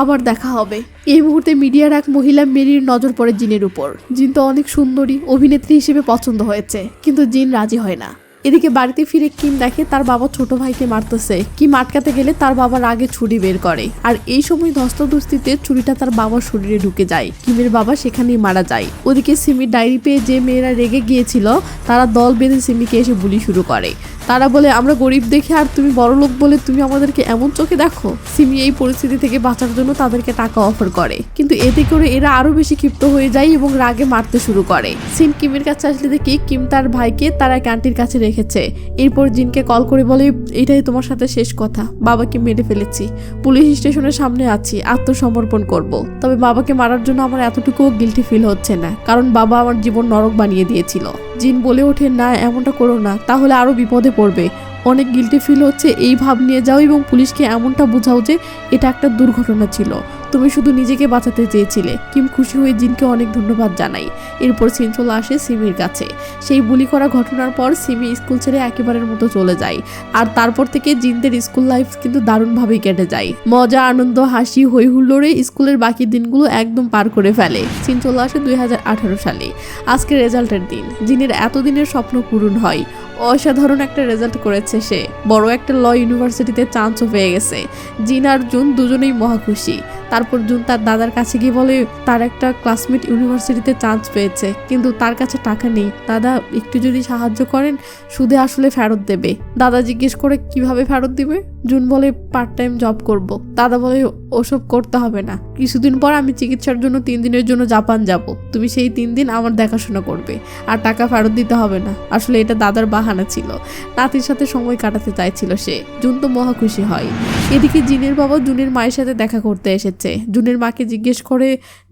আবার দেখা হবে। এই মুহূর্তে মিডিয়ার এক মহিলা মেরির নজর পড়ে জিনের উপর। জিন তো অনেক সুন্দরী, অভিনেত্রী হিসেবে পছন্দ হয়েছে, কিন্তু জিন রাজি হয় না। এদিকে বাড়িতে ফিরে কিম দেখে তার বাবা ছোট ভাইকে মারতেছে। কিম আটকাতে গেলে তার বাবার আগে ছুরি বের করে, আর এই সময় ধস্তাধস্তিতে ছুরিটা তার বাবার শরীরে ঢুকে যায়। কিমের বাবা সেখানেই মারা যায়। ওদিকে সিমির ডায়েরি পেয়ে যে মেয়েরা রেগে গিয়েছিল তারা দল বেঁধে সিমিকে এসে বুলি শুরু করে। তারা বলে, আমরা গরিব দেখে আর তুমি বড় লোক বলে তুমি আমাদেরকে এমন চোখে দেখো। সিমি এই পরিস্থিতি থেকে বাঁচার জন্য তাদেরকে টাকা অফার করে, কিন্তু এতে করে এরা আরো বেশি ক্ষিপ্ত হয়ে যায় এবং রাগে মারতে শুরু করে। সিন কিমের কাছে আসলে দেখি কিম তার ভাইকে তারা ক্যান্টির কাছে রেখেছে। এরপর জিনকে কল করে বলে, এটাই তোমার সাথে শেষ কথা, বাবাকে মেরে ফেলেছি, পুলিশ স্টেশনের সামনে আছি, আত্মসমর্পণ করব। তবে বাবাকে মারার জন্য আমার এতটুকুও গিল্টি ফিল হচ্ছে না, কারণ বাবা আমার জীবন নরক বানিয়ে দিয়েছিল। জিন বলে ওঠে, না এমনটা করো না, তাহলে আরো বিপদে পড়বে। অনেক গিল্টি ফিল হচ্ছে, এই ভাব নিয়ে যাও এবং পুলিশকে এমনটা বোঝাও যে এটা একটা দুর্ঘটনা ছিল, তুমি শুধু নিজেকে বাঁচাতে চেয়েছিলে। কিম খুশি হয়ে জিনকে অনেক ধন্যবাদ জানাই। এরপর সিন চলে আসে সিমির কাছে। সেই বুলি করা ঘটনার পর সিমি স্কুল ছেড়ে একেবারের মতো চলে যায়। আর তারপর থেকে জিনদের স্কুল লাইফ কিন্তু দারুণভাবেই কেটে যায়। মজা, আনন্দ, হাসি, হই হুল্লোড়ে স্কুলের বাকি দিনগুলো একদম পার করে ফেলে। সিন চলে আসে 2018 সালে। আজকে রেজাল্টের দিন। জিনের এতদিনের স্বপ্ন পূরণ হয়। অসাধারণ একটা রেজাল্ট করেছে সে। বড় একটা ল ইউনিভার্সিটিতে চান্সও পেয়ে গেছে। জিন আর জুন দুজনেই মহা খুশি। তারপর জুন তার দাদার কাছে গিয়ে বলে, তার একটা ক্লাসমেট ইউনিভার্সিটিতে চান্স পেয়েছে, কিন্তু তার কাছে টাকা নেই। দাদা একটু যদি সাহায্য করেন, সুদে আসলে ফেরত দেবে। দাদা জিজ্ঞেস করে, কিভাবে ফেরত দিবে? জুন বলে, পার্ট টাইম জব করব। দাদা বলে, ওসব করতে হবে না, কিছুদিন পর আমি চিকিৎসার জন্য 3 দিনের জন্য জাপান যাব, তুমি সেই 3 দিন আমার দেখাশোনা করবে, আর টাকা ফেরত দিতে হবে না। আসলে এটা দাদার বাহানা ছিল, নাতির সাথে সময় কাটাতে চাইছিল সে। জুন তো মহা খুশি হয়। এদিকে জিনের বাবা জুনের মায়ের সাথে দেখা করতে এসেছে। জুনের মাকে জিজ্ঞেস করে,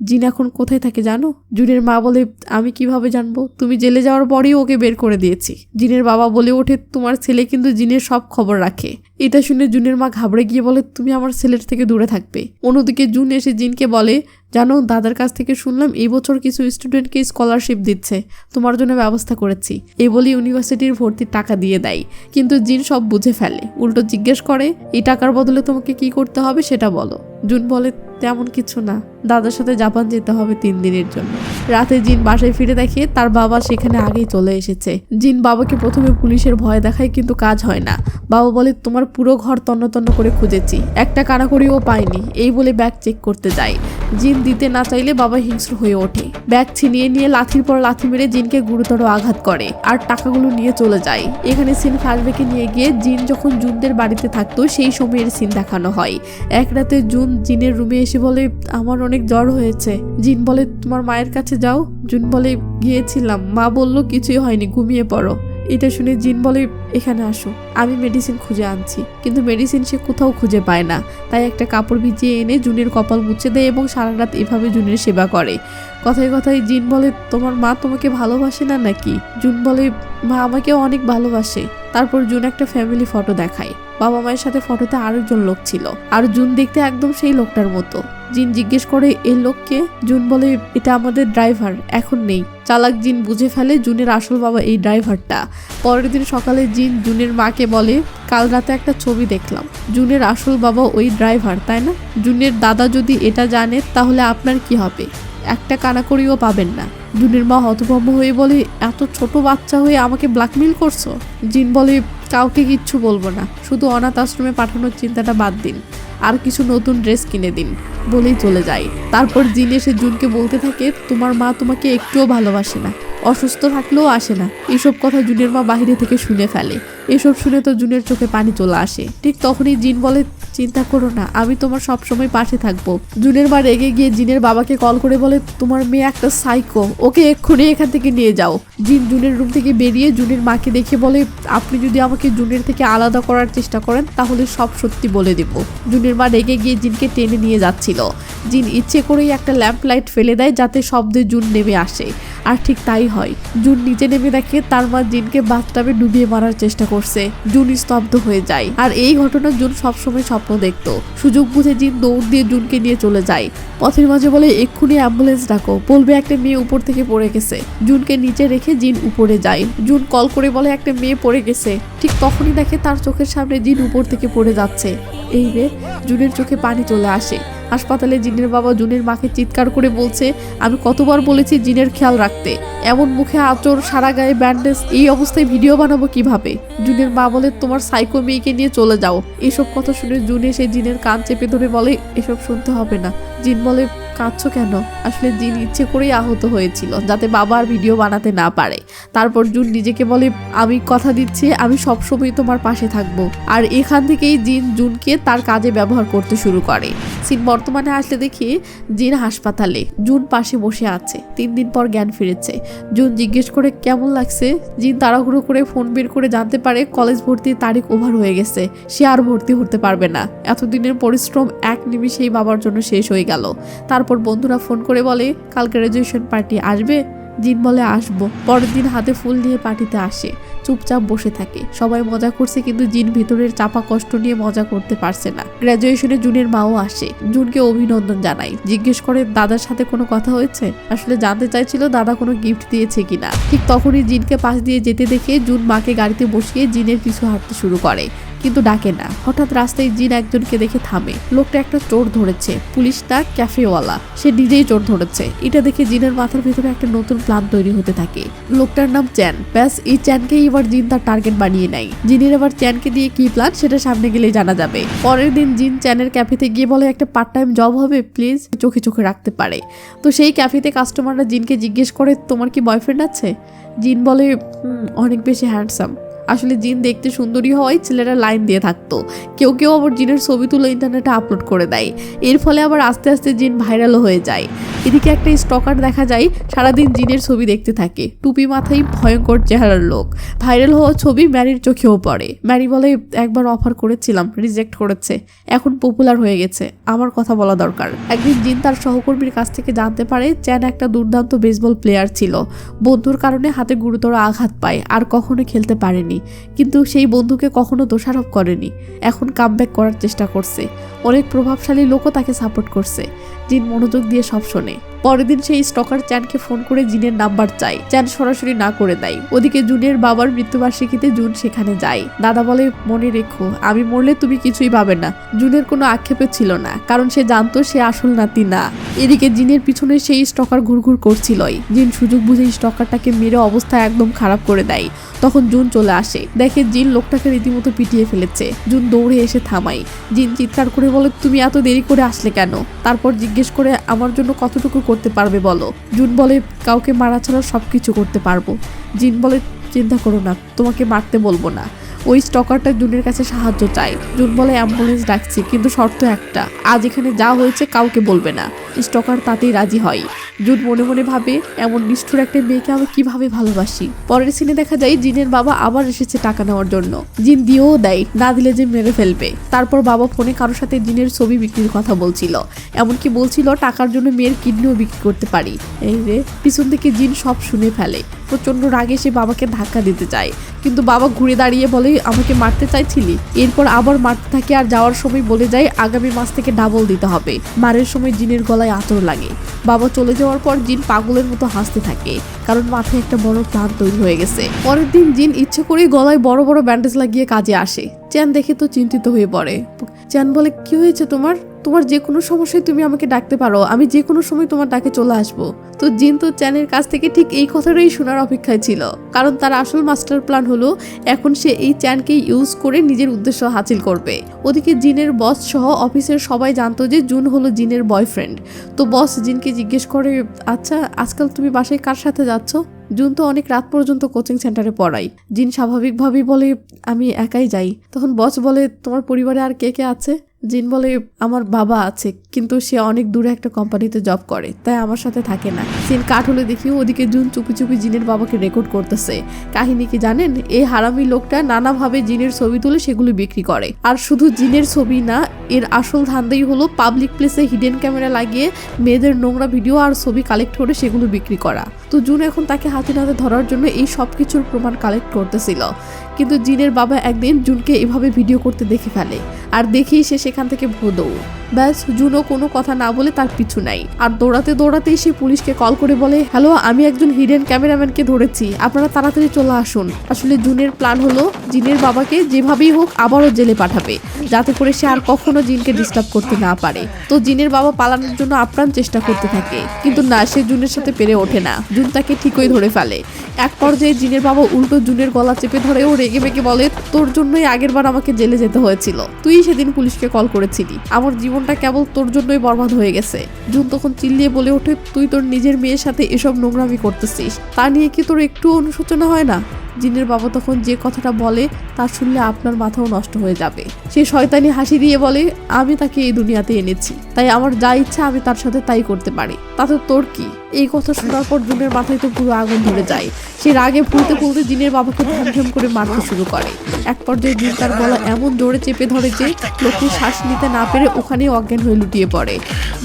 জিন এখন কোথায় থাকে জানো? জুনের মা বলে, আমি কিভাবে জানবো, তুমি জেলে যাওয়ার পরেই ওকে বের করে দিয়েছি। জিনের বাবা বলে ওঠে, তোমার ছেলে কিন্তু জিনের সব খবর রাখে। এটা শুনে জুনের মা ঘাবড়ে গিয়ে বলে, তুমি আমার ছেলের থেকে দূরে থাকবে। অন্যদিকে জুন এসে জিনকে বলে, জানো দাদার কাছ থেকে শুনলাম এই বছর কিছু স্টুডেন্টকে স্কলারশিপ দিচ্ছে, তোমার জন্য ব্যবস্থা করেছি। এই বলে ইউনিভার্সিটির ভর্তির টাকা দিয়ে দেয়। কিন্তু জিন সব বুঝে ফেলে, উল্টো জিজ্ঞেস করে, এই টাকার বদলে তোমাকে কি করতে হবে সেটা বলো। জুন বলে, তেমন কিছু না, দাদার সাথে জাপান যেতে হবে 3 দিনের জন্য। রাতে জিন বাসায় ফিরে দেখে তার বাবা সেখানে আগেই চলে এসেছে। জিন বাবাকে প্রথমে পুলিশের ভয় দেখায়, কিন্তু কাজ হয় না। বাবা বলে, তোমার পুরো ঘর তন্ন তন্ন করে খুঁজেছি, একটা কানাকড়িও পাইনি। এই বলে ব্যাগ চেক করতে যায়। জিন দিতে না চাইলে বাবা হিংস্র হয়ে ওঠে। ব্যাগ ছিনিয়ে নিয়ে লাথির পর লাথি মেরে জিনকে গুরুতর আঘাত করে আর টাকাগুলো নিয়ে চলে যায়। এখানে সিন ফ্ল্যাশব্যাকে নিয়ে গিয়ে জিন যখন জুনদের বাড়িতে থাকতো সেই সময়ের সিন দেখানো হয়। এক রাতে জুন জিনের রুমে এসে বলে, আমার অনেক জ্বর হয়েছে। জিন বলে, তোমার মায়ের কাছে যাও। জুন বলে, গিয়েছিলাম, মা বলল কিছুই হয়নি, ঘুমিয়ে পড়ো। এটা শুনে জিন বলে, এখানে আসো, আমি মেডিসিন খুঁজে আনছি। কিন্তু মেডিসিন সে কোথাও খুঁজে পায় না। তাই একটা কাপড় ভিজিয়ে এনে জুনের কপাল মুছে দেয় এবং সারা রাত এভাবে জুনের সেবা করে। কথায় কথায় জিন বলে, তোমার মা তোমাকে ভালোবাসে না নাকি? জুন বলে, মা আমাকেও অনেক ভালোবাসে। তারপর জুন একটা ফ্যামিলি ফটো দেখায়। বাবা মায়ের সাথে ফটোতে আরেকজন লোক ছিল, আর জুন দেখতে একদম সেই লোকটার মতো। জিন জিজ্ঞেস করে, এই লোককে? জুন বলে, এটা আমাদের ড্রাইভার, এখন নেই। চালাক জিন বুঝে ফেলে জুনের আসল বাবা এই ড্রাইভারটা। পরের দিন সকালে জিন জুনের মাকে বলে, কাল রাতে একটা ছবি দেখলাম, জুনের আসল বাবা ওই ড্রাইভার, তাই না? জুনের দাদা যদি এটা জানে তাহলে আপনার কি হবে? একটা কানাকড়িও পাবেন না। জুনের মা হতভম্ব হয়ে বলে, এত ছোট বাচ্চা হয়ে আমাকে ব্ল্যাকমেইল করছো? জিন বলে, কাউকে কিচ্ছু বলবো না, শুধু অনাথ আশ্রমে পাঠানোর চিন্তাটা বাদ দিন। আর কিছু নতুন ড্রেস কিনে দিন বলেই চলে যায়। তারপর জিন এসে জুনকে বলতে থাকে তোমার মা তোমাকে একটুও ভালোবাসে না, অসুস্থ থাকলেও আসে না। এইসব কথা জুনের মা বাইরে থেকে শুনে ফেলে। এসব শুনে তো জুনের চোখে পানি চলে আসে। ঠিক তখনই জিন বলে চিন্তা করো না, আমি তোমার সব সময় পাশে থাকবো। জুনের মা রেগে গিয়ে জিনের বাবাকে কল করে বলে তোমার মেয়ে একটা সাইকো, ওকে এক্ষুনি এখান থেকে নিয়ে যাও। জিন জুনের রুম থেকে বেরিয়ে জুনের মাকে দেখে বলে আপনি যদি আমাকে জুনের থেকে আলাদা করার চেষ্টা করেন তাহলে সব সত্যি বলে দেব। জুনের মা রেগে গিয়ে জিনকে টেনে নিয়ে যাচ্ছিল। জিন ইচ্ছে করেই একটা ল্যাম্প লাইট ফেলে দেয় যাতে শব্দে জুন নেমে আসে। আর ঠিক তাই হয়। জুন নিচে নেমে দেখে তার মা জিনকে বাথটাবে ডুবিয়ে মারার চেষ্টা করছে। জুন স্তব্ধ হয়ে যায়। আর এই ঘটনা জুন সবসময় স্বপ্ন দেখতো। সুযোগ বুঝে জিন দৌড় দিয়ে জুনকে নিয়ে চলে যায়। পথের মাঝে বলে এক্ষুনি অ্যাম্বুলেন্স ডাকো, বলবে একটা মেয়ে উপর থেকে পড়ে গেছে। জুনকে নিচে রেখে জিন উপরে যায়। জুন কল করে বলে একটা মেয়ে পড়ে গেছে। ঠিক তখনই দেখে তার চোখের সামনে জিন উপর থেকে পড়ে যাচ্ছে। এই রে, জুনের চোখে পানি চলে আসে। হাসপাতালে জিনের বাবা জুনের মাকে চিৎকার করে বলছে আমি কতবার বলেছি জিনের খেয়াল রাখতে, এমন মুখে আঁচড়, সারা গায়ে ব্যান্ডেজ, এই অবস্থায় ভিডিও বানাবো কিভাবে? জুনের মা বলে তোমার সাইকো মেয়েকে নিয়ে চলে যাও। এসব কথা শুনে জুন এসে জিনের কান চেপে ধরে বলে এসব শুনতে হবে না। জিন বলে কাঁদছো কেন? আসলে জিন ইচ্ছে করেই আহত হয়েছিল যাতে বাবা আর ভিডিও বানাতে না পারে। তারপর জুন নিজেকে বলে আমি কথা দিচ্ছি আমি সবসময় তোমার পাশে থাকবো। আর এখান থেকেই জিন জুনকে তার কাজে ব্যবহার করতে শুরু করে। সিন বর্তমানে আসলে দেখি জিন হাসপাতালে, জুন পাশে বসে আছে। 3 দিন পর জ্ঞান ফিরেছে। জুন জিজ্ঞেস করে কেমন লাগছে। জিন তাড়াহুড়ো করে ফোন বের করে জানতে পারে কলেজ ভর্তির তারিখ ওভার হয়ে গেছে, সে আর ভর্তি হতে পারবে না। এতদিনের পরিশ্রম এক নিমিষেই বাবার জন্য শেষ হয়ে গেল। তারপর বন্ধুরা ফোন করে বলে কাল গ্রাজুয়েশন পার্টি আসবে। জিন বলে আসবো। পরের দিন হাতে ফুল নিয়ে পার্টিতে আসে। চুপচাপ বসে থাকে। সবাই মজা করছে কিন্তু জিন ভিতরের চাপা কষ্ট নিয়ে মজা করতে পারছে না। গ্রাজুয়েশনে জুনের মাও আসে। জুনকে অভিনন্দন জানায়। জিজ্ঞেস করে দাদার সাথে কোনো কথা হয়েছে। আসলে জানতে চাইছিল দাদা কোনো গিফট দিয়েছে কিনা। ঠিক তখনই জিনকে পাশ দিয়ে যেতে দেখে জুন মাকে গাড়িতে বসিয়ে জিনের পিছু হাঁটতে শুরু করে, কিন্তু ডাকে না। হঠাৎ রাস্তায় জিন একজনকে দেখে থামে। লোকটা একটা চোর ধরেছে। পুলিশ না, ক্যাফেওয়ালা, সে নিজেই চোর ধরেছে। এটা দেখে জিনের মাথার ভেতরে একটা নতুন প্ল্যান তৈরি হতে থাকে। লোকটার নাম চ্যান। ব্যাস এই চ্যানকেই এবার জিন তার টার্গেট বানিয়ে নেয়। জিনের এবার চ্যানকে দিয়ে কি প্ল্যান সেটা সামনে গেলেই জানা যাবে। পরের দিন জিন চ্যানের ক্যাফেতে গিয়ে বলে একটা পার্ট টাইম জব হবে প্লিজ, চোখে চোখে রাখতে পারে। তো সেই ক্যাফেতে কাস্টমাররা জিনকে জিজ্ঞেস করে তোমার কি বয়ফ্রেন্ড আছে? জিন বলে অনেক বেশি হ্যান্ডসাম। আসলে জিন দেখতে সুন্দরী হওয়ায় ছেলেরা লাইন দিয়ে থাকতো। কেউ কেউ আবার জিনের ছবি তুলে ইন্টারনেটে আপলোড করে দেয়। এর ফলে আবার আস্তে আস্তে জিন ভাইরালও হয়ে যায়। এদিকে একটা স্টকার দেখা যায় সারাদিন জিনের ছবি দেখতে থাকে। টুপি মাথায় ভয়ঙ্কর চেহারার লোক। ভাইরাল হওয়া ছবি ম্যারির চোখেও পড়ে। ম্যারি বলে একবার অফার করেছিলাম, রিজেক্ট করেছে, এখন পপুলার হয়ে গেছে, আমার কথা বলা দরকার। একদিন জিন তার সহকর্মীর কাছ থেকে জানতে পারে চ্যান একটা দুর্দান্ত বেসবল প্লেয়ার ছিল। বন্ধুর কারণে হাতে গুরুতর আঘাত পায়, আর কখনো খেলতে পারেনি। কিন্তু সেই বন্ধুকে কখনো দোষারোপ করেনি। এখন কামব্যাক করার চেষ্টা করছে। অনেক প্রভাবশালী লোকও তাকে সাপোর্ট করছে। জিন মনোযোগ দিয়ে সব শোনে। পরের দিন সেই স্টকার চ্যানকে ফোন করে জিনের নাম্বার চায়। চ্যান সরাসরি না করে দেয়। ওদিকে জুনের বাবার মৃত্যুবার্ষিকীতে জুন সেখানে যায়। দাদা বলে মনে রেখো আমি মরলে তুমি কিছুই পাবে না। জুনের কোনো আক্ষেপে ছিল না, কারণ সে জানতো সে আসল নাতি না। এদিকে জিনের পিছনে সেই স্টকার ঘুরঘুর করছিলই। জিন সুযোগ বুঝে স্টকারটাকে মেরে অবস্থা একদম খারাপ করে দেয়। তখন জুন চলে আসে, দেখে জিন লোকটাকে রীতিমতো পিটিয়ে ফেলেছে। জুন দৌড়ে এসে থামায়। জিন চিৎকার করে বলে তুমি এত দেরি করে আসলে কেন? তারপর জিজ্ঞেস করে আমার জন্য কতটুকু করতে পারবে বলো। জুন বলে কাউকে মারা ছাড়া সবকিছু করতে পারবো। জিন বলে চিন্তা করো না, তোমাকে মারতে বলবো না। ওই স্টকারটা জুনের কাছে সাহায্য চায়। জুন বলে অ্যাম্বুলেন্স ডাকছি, কিন্তু শর্ত একটা, আজ এখানে যা হয়েছে কাউকে বলবে না। স্টকার তাতেই রাজি হয়। জুন মনে মনে ভাবে এমন নিষ্ঠুর একটা মেয়েকে আমি কিভাবে ভালোবাসি। পরের সিনে দেখা যায় জিনের বাবা আবার এসেছে টাকা নেওয়ার জন্য। জিন দিয়েও দেয়, না দিলে যে মেরে ফেলবে। তারপর বাবা ফোনে কারোর সাথে জিনের ছবি বিক্রির কথা বলছিল। এমনকি বলছিল টাকার জন্য মেয়ের কিডনিও বিক্রি করতে পারি। এই রে, পিছন থেকে জিন সব শুনে ফেলে। প্রচন্ড রাগে সে বাবাকে ধাক্কা দিতে চায়, কিন্তু বাবা ঘুরে দাঁড়িয়ে বলে আমাকে মারতে চাইছিলি। এরপর আবার মারতে থাকে আর যাওয়ার সময় বলে যায় আগামী মাস থেকে ডাবল দিতে হবে। মারের সময় জিনের গলায় আঁচড় লাগে। বাবা চলে যাওয়ার পর জিন পাগলের মতো হাসতে থাকে, কারণ মাথায় একটা বড় প্ল্যান তৈরি হয়ে গেছে। পরের দিন জিন ইচ্ছে করেই গলায় বড় বড় ব্যান্ডেজ লাগিয়ে কাজে আসে। চ্যান দেখে তো চিন্তিত হয়ে পড়ে। চ্যান বলে কি হয়েছে তোমার? তোমার যে কোনো সমস্যায় তুমি আমাকে ডাকতে পারো, আমি যে কোনো সময় তোমার ডাকে চলে আসবো। তো জিন তো চ্যানের কাছ থেকে ঠিক এই কথাটাই শোনার অপেক্ষায় ছিল, কারণ তার আসল মাস্টার প্ল্যান হলো এখন সে এই চ্যানকে ইউজ করে নিজের উদ্দেশ্য হাসিল করবে। ওদিকে জিনের বস সহ অফিসের সবাই জানতো যে জুন হলো জিনের বয়ফ্রেন্ড। তো বস জিনকে জিজ্ঞেস করে, আচ্ছা আজকাল তুমি বাসায় কার সাথে যাচ্ছ? জুন তো অনেক রাত পর্যন্ত কোচিং সেন্টারে পড়াই। জিন স্বাভাবিকভাবেই বলে, আমি একাই যাই। তখন বস বলে, তোমার পরিবারে আর কে কে আছে? জিন বলে, আমার বাবা আছে, কিন্তু সে অনেক দূরে একটা কোম্পানিতে জব করে, তাই আমার সাথে থাকে না। সিন কাট হলে দেখি ওদিকে জুন চুপি চুপি জিনের বাবাকে রেকর্ড করতেছে। কাহিনী কি জানেন, এই হারামি লোকটা নানাভাবে জিনের ছবি তুলে সেগুলো বিক্রি করে। আর শুধু জিনের ছবি না, এর আসল ধান্দাই হলো পাবলিক প্লেসে হিডেন ক্যামেরা লাগিয়ে মেয়েদের নোংরা ভিডিও আর ছবি কালেক্ট করে সেগুলো বিক্রি করা। তো জুন এখন তাকে হাতে নাতে ধরার জন্য এই সব কিছুর প্রমাণ কালেক্ট করতেছিল। কিন্তু জিনের বাবা একদিন জুনকে এভাবে ভিডিও করতে দেখে ফেলে, আর দেখেই সে সেখান থেকে দৌড়। ব্যাস, জুনও কোনো কথা না বলে তার পিছু নাই। আর দৌড়াতে দৌড়াতেই সে পুলিশকে কল করে বলে, হ্যালো, আমি একজন হিডেন ক্যামেরাম্যানকে ধরেছি, আপনারা তাড়াতাড়ি চলে আসুন। আসলে জুনের প্ল্যান হলো জিনের বাবাকে যেভাবেই হোক আবারও জেলে পাঠাবে, যাতে করে সে আর কখনো জিনকে ডিস্টার্ব করতে না পারে। তো জিনের বাবা পালানোর জন্য আপ্রাণ চেষ্টা করতে থাকে, কিন্তু না, সে জুনের সাথে পেরে ওঠে না। জুন তাকে ঠিকই ধরে ফেলে। এক পর্যায়ে জিনের বাবা উল্টো জুনের গলা চেপে ধরে ও রেগে মেগে বলে, তোর জন্যই আগের বার আমাকে জেলে যেতে হয়েছিল, তুই সেদিন পুলিশকে কল করেছিলি, আমার জীবনটা কেবল তোর জন্যই বরবাদ হয়ে গেছে। জুন তখন চিল্লিয়ে বলে ওঠে, তুই তোর নিজের মেয়ের সাথে এসব নোংরামি করতেছিস, তা নিয়ে কি তোর একটু অনুশোচনা হয় না? জিনের বাবা তখন যে কথাটা বলে তা শুনলে আপনার মাথাও নষ্ট হয়ে যাবে। সে শয়তানি হাসি দিয়ে বলে, আমি তাকে এই দুনিয়াতে এনেছি, তাই আমার যা ইচ্ছা আমি তার সাথে তাই করতে পারি, তাতে তোর কি? এই কথা শোনার পর জুনের মাথায় তো পুরো আগুন ধরে যায়। সে রাগে ফুলতে ফুলতে জিনের বাবাকে ঝমঝম করে মারতে শুরু করে। এক পর্যায়ে জিন তার গলা এমন জোরে চেপে ধরে যে লোকটি শ্বাস নিতে না পেরে ওখানেই অজ্ঞান হয়ে লুটিয়ে পড়ে।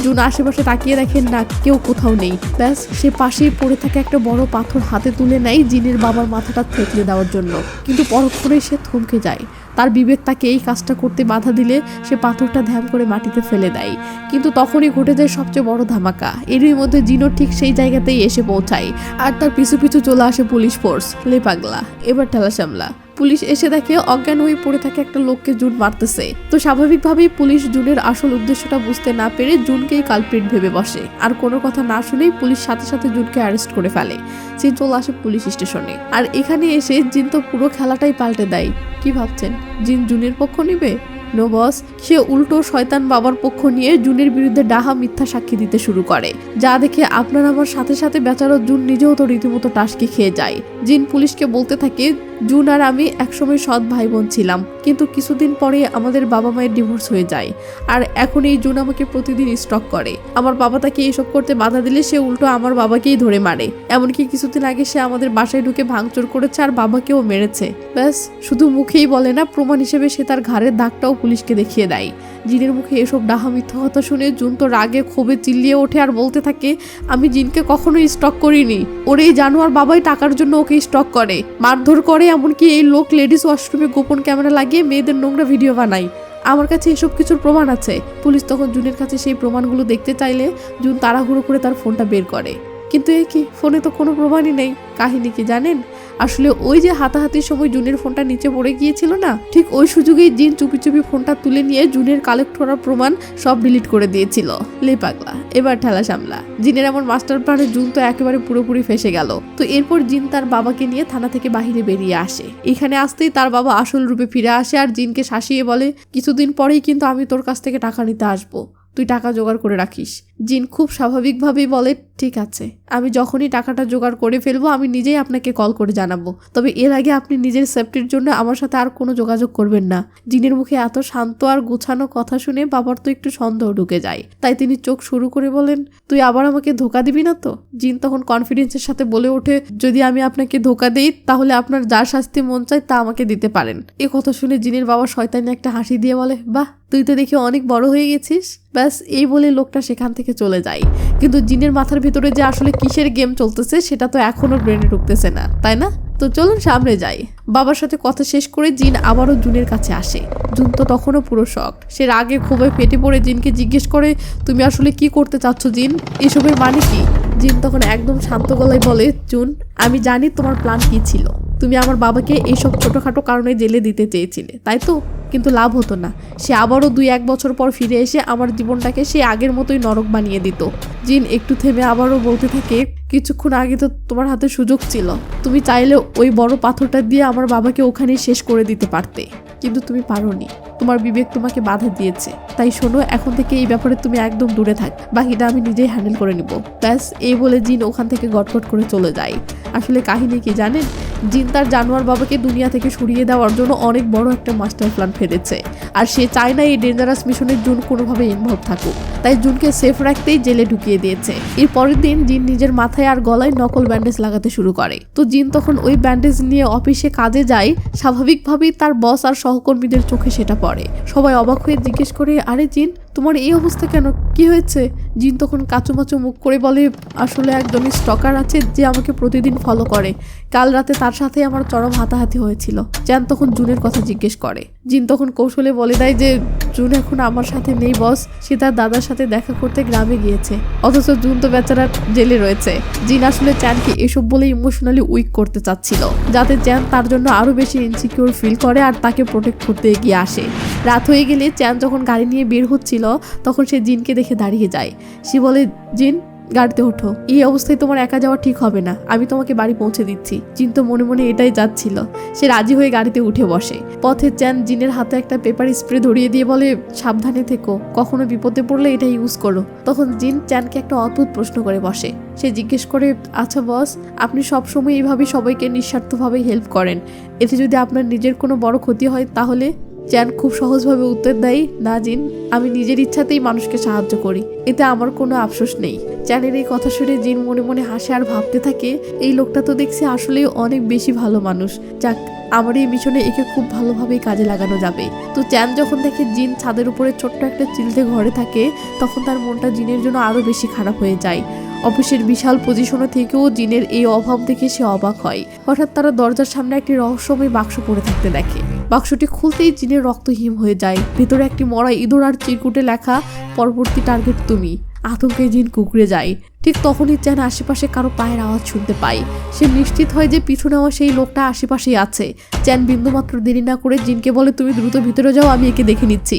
জুন আশেপাশে তাকিয়ে দেখেন না, কেউ কোথাও নেই। ব্যাস, সে পাশেই পড়ে থাকে একটা বড় পাথর হাতে তুলে নেয় জিনের বাবার মাথাটা থেতলে দেওয়ার জন্য, কিন্তু পরক্ষণেই সে থমকে যায়। তার বিবেক তাকে এই কাজটা করতে বাধা দিলে সে পাথরটা ধ্যাম করে মাটিতে ফেলে দেয়। কিন্তু তখনই ঘটে যায় সবচেয়ে বড় ধামাকা। এরই মধ্যে জিনো ঠিক সেই জায়গাতেই এসে পৌঁছায়, আর তার পিছু পিছু চলে আসে পুলিশ ফোর্স। লে পাগলা, এবার ঠেলা সামলা। পুলিশ এসে দেখে অজ্ঞান হয়ে পড়ে থাকে একটা লোককে জুন মারতেছে। তো স্বাভাবিকভাবেই পুলিশ জুনের আসল উদ্দেশ্যটা বুঝতে না পেরে জুনকেই কালপ্রিট ভেবে বসে, আর কোনো কথা না শুনেই পুলিশ সাথে সাথে জুনকে অ্যারেস্ট করে ফেলে। জিন চলে আসে পুলিশ স্টেশনে, আর এখানে এসে জিন তো পুরো খেলাটাই পাল্টে দেয়। কি ভাবছেন, জিন জুনের পক্ষ নিবে? নো বস, সে উল্টো শয়তান বাবার পক্ষ নিয়ে জুনের বিরুদ্ধে ডাহা মিথ্যা সাক্ষী দিতে শুরু করে, যা দেখে আপনার আমার সাথে সাথে বেচারা জুন নিজেও তো রীতিমতো টাসকে খেয়ে যায়। জিন পুলিশকে বলতে থাকে, জুন আর আমি একসময় সৎ ভাই বোন ছিলাম, কিন্তু কিছুদিন পরে আমাদের বাবা মায়ের ডিভোর্স হয়ে যায়, আর এখন এই জুন আমাকে প্রতিদিন স্টক করে। আমার বাবা তাকে এইসব করতে বাধা দিলে সে উল্টো আমার বাবাকেই ধরে মারে। এমনকি কিছুদিন আগে সে আমাদের বাসায় ঢুকে ভাঙচুর করেছে আর বাবাকেও মেরেছে। ব্যাস, শুধু মুখেই বলে না, প্রমাণ হিসেবে সে তার ঘাড়ের দাগটাও পুলিশকে দেখিয়ে দেয়। জিনের মুখে এসব ডাহা মিথ্যা কথা শুনে জুন তো রাগে ক্ষোভে চিল্লিয়ে ওঠে আর বলতে থাকে, আমি জিনকে কখনোই স্টক করিনি, ওর এই জানোয়ার বাবাই টাকার জন্য ওকে স্টক করে, মারধর করে, এমনকি এই লোক লেডিস ওয়াশরুমে গোপন ক্যামেরা লাগিয়ে মেয়েদের নোংরা ভিডিও বানায়। আমার কাছে এসব কিছুর প্রমাণ আছে। পুলিশ তখন জুনের কাছে সেই প্রমাণগুলো দেখতে চাইলে জুন তাড়াহুড়ো করে তার ফোনটা বের করে, কিন্তু এ কি, ফোনে তো কোনো প্রমাণই নেই। কাহিনী কি জানেন, আসলে ওই যে হাতাহাতির সময় জুনের ফোনটা নিচে পড়ে গিয়েছিল না, ঠিক ওই সুযোগেই জিন চুপি চুপি ফোনটা তুলে নিয়ে জুনের কালেক্ট করা প্রমাণ সব ডিলিট করে দিয়েছিল। লে পাগলা, এবার ঠেলা সামলা। জিনের এমন মাস্টার প্ল্যানে জুন তো একেবারে পুরোপুরি ফেসে গেল। তো এরপর জিন তার বাবাকে নিয়ে থানা থেকে বাহিরে বেরিয়ে আসে। এখানে আসতেই তার বাবা আসল রূপে ফিরে আসে আর জিনকে শাসিয়ে বলে, কিছুদিন পরেই কিন্তু আমি তোর কাছ থেকে টাকা নিতে আসবো, তুই টাকা জোগাড় করে রাখিস। জিন খুব স্বাভাবিকভাবেই বলে, ঠিক আছে, আমি যখনই টাকাটা জোগাড় করে ফেলবো আমি নিজেই আপনাকে কল করে জানাবো, তবে এর আগে আপনি নিজের সেফটির জন্য আমার সাথে আর কোনো যোগাযোগ করবেন না। জিনের মুখে এত শান্ত আর গোছানো কথা শুনে বাবার তো একটু সন্দেহ ঢুকে যায়, তাই তিনি চোখ শুরু করে বলেন, তুই আবার আমাকে ধোকা দিবি না তো? জিন তখন কনফিডেন্সের সাথে বলে ওঠে, যদি আমি আপনাকে ধোকা দেই তাহলে আপনার যা শাস্তি মন চায় তা আমাকে দিতে পারেন। এ কথা শুনে জিনের বাবা শয়তানি একটা হাসি দিয়ে বলে, বাহ, তুই তো দেখি অনেক বড় হয়ে গেছিস। ব্যাস, এই বলে লোকটা সেখান থেকে চলে যায়। কিন্তু জিনের মাথার ভিতরে যে আসলে কিসের গেম চলতেছে সেটা তো এখনো ব্রেনে ঢুকতেছে না, তাই না? তো চলুন সামনে যাই। বাবার সাথে কথা শেষ করে জিন আবারও জুনের কাছে আসে। জুন তো তখনও পুরো শকড। সে রাগে ক্ষোভে ফেটে পড়ে জিনকে জিজ্ঞেস করে, তুমি আসলে কি করতে চাচ্ছ জিন? এসবের মানে কি? জিন তখন একদম শান্ত গলায় বলে, জুন, আমি জানি তোমার প্ল্যান কি ছিল। তুমি আমার বাবাকে এইসব ছোটখাটো কারণে জেলে দিতে চেয়েছিলে, তাই তো? কিন্তু লাভ হতো না। সে আবারও 2-1 বছর পর ফিরে এসে আমার জীবনটাকে সে আগের মতোই নরক বানিয়ে দিত। জিন একটু থেমে আবারও বলতে থাকে, কিছুক্ষণ আগে তো তোমার হাতে সুযোগ ছিল, তুমি চাইলে ওই বড় পাথরটা দিয়ে আমার বাবাকে ওখানেই শেষ করে দিতে পারতে, কিন্তু তুমি পারোনি। তোমার বিবেক তোমাকে বাধা দিয়েছে। তাই শোনো, এখন থেকে এই ব্যাপারে তুমি একদম দূরে থাক, বাকিটা আমি নিজেই হ্যান্ডেল করে নিব। ব্যাস এই বলে জিন ওখান থেকে গটগট করে চলে যায়। আসলে কাহিনী কি জানেন, জিন তার জানোয়ার বাবাকে দুনিয়া থেকে সরিয়ে দেওয়ার জন্য অনেক বড় একটা মাস্টার প্ল্যান ফেলেছে, আর সে চায় না এই ডেঞ্জারাস মিশনে জুন কোনোভাবে ইনভলভ থাকুক। তাই জুনকে সেফ রাখতেই জেলে ঢুকিয়ে দিয়েছে। এর পরের দিন জিন নিজের মাথায় আর গলায় নকল ব্যান্ডেজ লাগাতে শুরু করে। তো জিন তখন ওই ব্যান্ডেজ নিয়ে অফিসে কাজে যায়। স্বাভাবিকভাবেই তার বস আর সহকর্মীদের চোখে সেটা পড়ে। সবাই অবাক হয়ে জিজ্ঞেস করে, আরে জিন, তোমার এই অবস্থা কেন, কি হয়েছে? জিন তখন কাচুমাচু মুখ করে বলে, আসলে একজন স্টকার আছে যে আমাকে প্রতিদিন ফলো করে। কাল রাতে তার সাথে আমার চরম হাতাহাতি হয়েছিল। চ্যান তখন জুনের কথা জিজ্ঞেস করে। জিন তখন কৌশলে বলে দেয় যে জুন এখন আমার সাথে নেই বস, সে তার দাদার সাথে দেখা করতে গ্রামে গিয়েছে। অথচ জুন তো বেচারা জেলে রয়েছে। জিন আসলে চ্যানকে এসব বলে ইমোশনালি উইক করতে চাচ্ছিল, যাতে চ্যান তার জন্য আরো বেশি ইনসিকিউর ফিল করে আর তাকে প্রোটেক্ট করতে এগিয়ে আসে। রাত হয়ে গেলে চ্যান যখন গাড়ি নিয়ে বের হচ্ছিল, তখন সে জিনকে দেখে দাঁড়িয়ে যায়। সে বলে, জিন, গাড়িতে ওঠো, এই অবস্থায় তোমার একা যাওয়া ঠিক হবে না, আমি তোমাকে বাড়ি পৌঁছে দিচ্ছি। জিন তো মনে মনে এটাই যাচ্ছিল। সে রাজি হয়ে গাড়িতে উঠে বসে। পথে চ্যান জিনের হাতে একটা পেপার স্প্রে ধরিয়ে দিয়ে বলে, সাবধানে থেকো, কখনো বিপদে পড়লে এটা ইউজ করো। তখন জিন চ্যানকে একটা অদ্ভুত প্রশ্ন করে বসে। সে জিজ্ঞেস করে, আচ্ছা বস, আপনি সবসময় এইভাবে সবাইকে নিঃস্বার্থভাবে হেল্প করেন, এতে যদি আপনার নিজের কোনো বড় ক্ষতি হয় তাহলে? চ্যান খুব সহজভাবে উত্তর দেয়, না জিন, আমি নিজের ইচ্ছাতেই মানুষকে সাহায্য করি, এতে আমার কোনো আফসোস নেই। চ্যানের এই কথা শুনে জিন মনে মনে হাসে আর ভাবতে থাকে, এই লোকটা তো দেখছি আসলেই অনেক বেশি ভালো মানুষ। যাক, আমার এই মিশনে একে খুব ভালোভাবেই কাজে লাগানো যাবে। তো চ্যান যখন দেখে জিন ছাদের উপরে ছোট্ট একটা চিলতে ঘরে থাকে, তখন তার মনটা জিনের জন্য আরো বেশি খারাপ হয়ে যায়। অফিসের বিশাল পজিশনে থেকেও জিনের এই অভাব দেখে সে অবাক হয়। হঠাৎ তারা দরজার সামনে একটি রহস্যময় বাক্স পড়ে থাকতে দেখে। বাক্সটি খুলতেই জিনের রক্ত হিম হয়ে যায়। ভেতরে একটি মরা ইঁদুর আর চিরকুটে লেখা, পরবর্তী টার্গেট তুমি। আতঙ্কে জিন কুঁকড়ে যায়। ঠিক তখনই চ্যান আশেপাশে কারো পায়ের আওয়াজ শুনতে পায়। সে নিশ্চিত হয় যে পিছু নেওয়া সেই লোকটা আশেপাশেই আছে। চ্যান বিন্দুমাত্র দেরি না করে জিনকে বলে, তুমি দ্রুত ভিতরে যাও, আমি একে দেখে নিচ্ছি।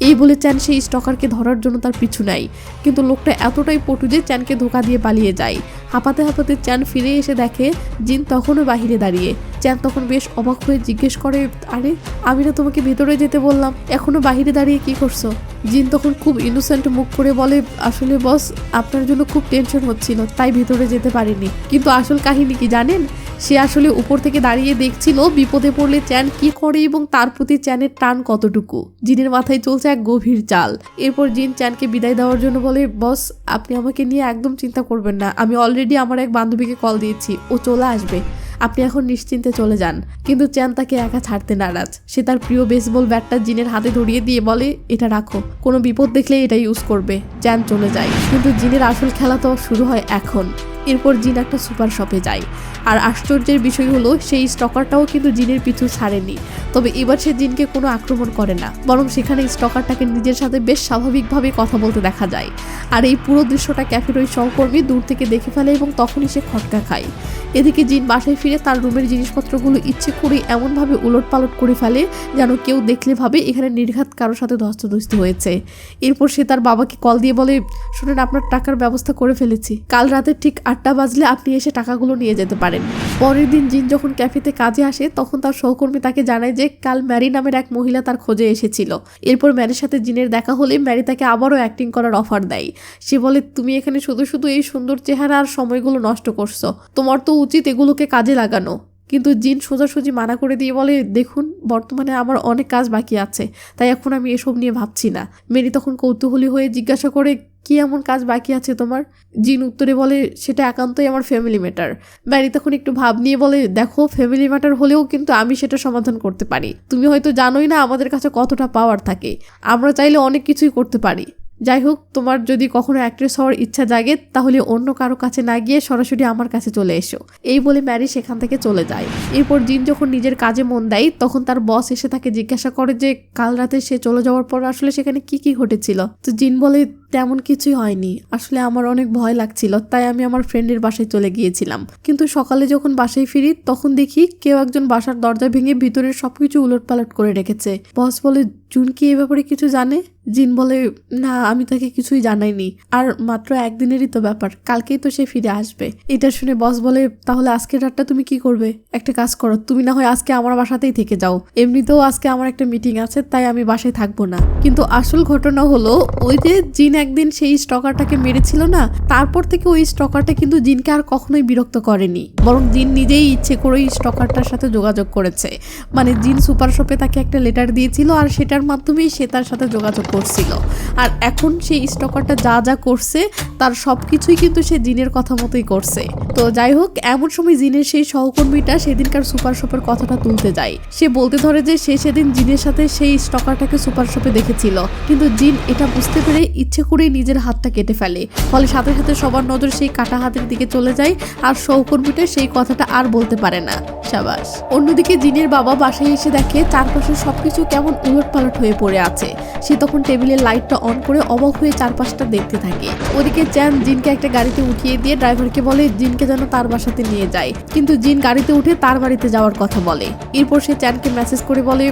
এই বলে চ্যান সেই স্টকারকে ধরার জন্য তার পিছু নেয়, কিন্তু লোকটা এতটাই পটু যে চ্যানকে ধোকা দিয়ে পালিয়ে যায়। হাঁপাতে হাঁপাতে চ্যান ফিরে এসে দেখে জিন তখনও বাহিরে দাঁড়িয়ে। চ্যান তখন বেশ অবাক হয়ে জিজ্ঞেস করে, আরে আমি না তোমাকে ভেতরে যেতে বললাম, এখনো বাহিরে দাঁড়িয়ে কি করছো? জিন তখন খুব ইনোসেন্ট মুখ করে বলে, আসলে বস, আপনার জন্য খুব টেনশন হচ্ছিল, তাই ভেতরে যেতে পারিনি। কিন্তু আসল কাহিনী কি জানেন? সে আসলে উপর থেকে দাঁড়িয়ে দেখছিল বিপদে পড়লে চ্যান কি করে এবং তার প্রতি চ্যানের টান কতটুকু। জিনের মাথায় চলছে এক গভীর চাল। এরপর জিন চ্যানকে বিদায় দেওয়ার জন্য বলে, বস, আপনি আমাকে নিয়ে একদম চিন্তা করবেন না, আমি অলরেডি আমার এক বান্ধবীকে কল দিয়েছি, ও চলে আসবে, আপনি এখন নিশ্চিন্তে চলে যান। কিন্তু চ্যান তাকে একা ছাড়তে নারাজ। সে তার প্রিয় বেসবল ব্যাটটা জিনের হাতে ধরিয়ে দিয়ে বলে, এটা রাখো, কোনো বিপদ দেখলে এটা ইউজ করবে। চ্যান চলে যায়। কিন্তু জিনের আসল খেলা তো শুরু হয় এখন। এরপর জিন একটা সুপার শপে যায়। আর আশ্চর্যের বিষয় হলো, সেই স্টকারটাও কিন্তু জিনের পিছু ছাড়েনি। তবে এবার সে জিনকে কোনো আক্রমণ করে না, বরং সেখানে স্টকারটাকে নিজের সাথে বেশ স্বাভাবিকভাবে কথা বলতে দেখা যায়। আর এই পুরো দৃশ্যটা ক্যাফের ওই সহকর্মী দূর থেকে দেখে ফেলে এবং তখনই সে খটকা খায়। এদিকে জিন বাসায় ফিরে তার রুমের জিনিসপত্রগুলো ইচ্ছে করে এমনভাবে উলট পালট করে ফেলে যেন কেউ দেখলে ভাবে এখানে নির্ঘাত কারোর সাথে ধস্তাধস্তি হয়েছে। এরপর সে তার বাবাকে কল দিয়ে বলে, শুনেন, আপনার টাকার ব্যবস্থা করে ফেলেছি, কাল রাতে ঠিক 8টা বাজলে আপনি এসে টাকাগুলো নিয়ে যেতে পারেন। পরের দিন জিন যখন ক্যাফেতে কাজে আসে, তখন তার সহকর্মী তাকে জানায় যে কাল ম্যারি নামের এক মহিলা তার খোঁজে এসেছিল। এরপর ম্যারির সাথে জিনের দেখা হলে ম্যারি তাকে আবারও অ্যাক্টিং করার অফার দেয়। সে বলে, তুমি এখানে শুধু শুধু এই সুন্দর চেহারা আর সময়গুলো নষ্ট করছো, তোমার তো উচিত এগুলোকে কাজে লাগানো। কিন্তু জিন সোজাসুজি মানা করে দিয়ে বলে, দেখুন, বর্তমানে আমার অনেক কাজ বাকি আছে, তাই এখন আমি এসব নিয়ে ভাবছি না। মেরি তখন কৌতূহলী হয়ে জিজ্ঞাসা করে, কি এমন কাজ বাকি আছে তোমার? জিন উত্তরে বলে, সেটা একান্তই আমার ফ্যামিলি ম্যাটার। ম্যারি তখন একটু ভাব নিয়ে বলে, দেখো, ফ্যামিলি ম্যাটার হলেও কিন্তু আমি সেটা সমাধান করতে পারি। তুমি হয়তো জানোই না আমাদের কাছে কতটা পাওয়ার থাকে, আমরা চাইলে অনেক কিছুই করতে পারি। যাই হোক, তোমার যদি কখনো অ্যাক্ট্রেস হওয়ার ইচ্ছা জাগে তাহলে অন্য কারো কাছে না গিয়ে সরাসরি আমার কাছে চলে এসো। এই বলে ম্যারি সেখান থেকে চলে যায়। এরপর জিন যখন নিজের কাজে মন দেয়, তখন তার বস এসে তাকে জিজ্ঞাসা করে যে কাল রাতে সে চলে যাওয়ার পর আসলে সেখানে কি কি ঘটেছিল। তো জিন বলে, তেমন কিছুই হয়নি, আসলে আমার অনেক ভয় লাগছিল, তাই আমি আমার ফ্রেন্ডের বাসায় চলে গিয়েছিলাম। কিন্তু সকালে যখন বাসায় ফিরি তখন দেখি কেউ একজন বাসার দরজা ভেঙে ভিতরের সবকিছু উলটপালট করে রেখেছে। বস বলে, জুন কি এ ব্যাপারে কিছু জানে? জিন বলে, না আমি তাকে কিছুই জানাইনি, আর মাত্র একদিনেরই তো ব্যাপার, কালকেই তো সে ফিরে আসবে। এটা শুনে বস বলে, তাহলে আজকের রাতটা তুমি কি করবে? একটা কাজ করো, তুমি না হয় আজকে আমার বাসাতেই থেকে যাও, এমনিতেও আজকে আমার একটা মিটিং আছে, তাই আমি বাসায় থাকবো না। কিন্তু আসল ঘটনা হলো, ওই যে জিন একদিন সেই স্টকারটাকে মেরেছিল না, তারপর থেকে ওই স্টকারটা কিন্তু জিনকে আর কখনোই বিরক্ত করেনি, বরং জিন নিজেই ইচ্ছে করে ওই স্টকারটার সাথে যোগাযোগ করেছে। মানে জিন সুপার শপে তাকে একটা লেটার দিয়েছিল, আর সেটার মাধ্যমেই সে তার সাথে যোগাযোগ করছিল। আর এখন সেই স্টকারটা যা যা করছে তার সবকিছুই কিন্তু সে জিনের কথা মতোই করছে। তো যাই হোক, এমন সময় জিনের সেই সহকর্মীটা সেদিনকার সুপার শপের কথাটা তুলতে যায়। সে বলতে ধরে যে সে সেদিন জিনের সাথে সেই স্টকারটাকে সুপার শপে দেখেছিল, কিন্তু জিন এটা বুঝতে পেরে ইচ্ছে করেই নিজের হাতটা কেটে ফেলে। ফলে সাথে সাথে সবার নজর সেই কাটা হাতের দিকে চলে যায়, আর সহকর্মীটা সেই কথাটা আর বলতে পারে না। সাবাস। অন্যদিকে জিনের বাবা বাসায় এসে দেখে চারপাশে সবকিছু কেমন উলটপালট হয়ে পড়ে আছে। সে তখন টেবিলের লাইটটা অন করে অবাক হয়ে চারপাশটা দেখতে থাকে। ওদিকে চ্যান জিনকে একটা গাড়িতে উঠিয়ে দিয়ে ড্রাইভারকে বলে জিনকে যেন তার বাসাতে নিয়ে যায়, কিন্তু জিন গাড়িতে উঠে তার বাড়িতে যাওয়ার কথা বলে। এরপর সে চ্যানকে মেসেজ করে বলে,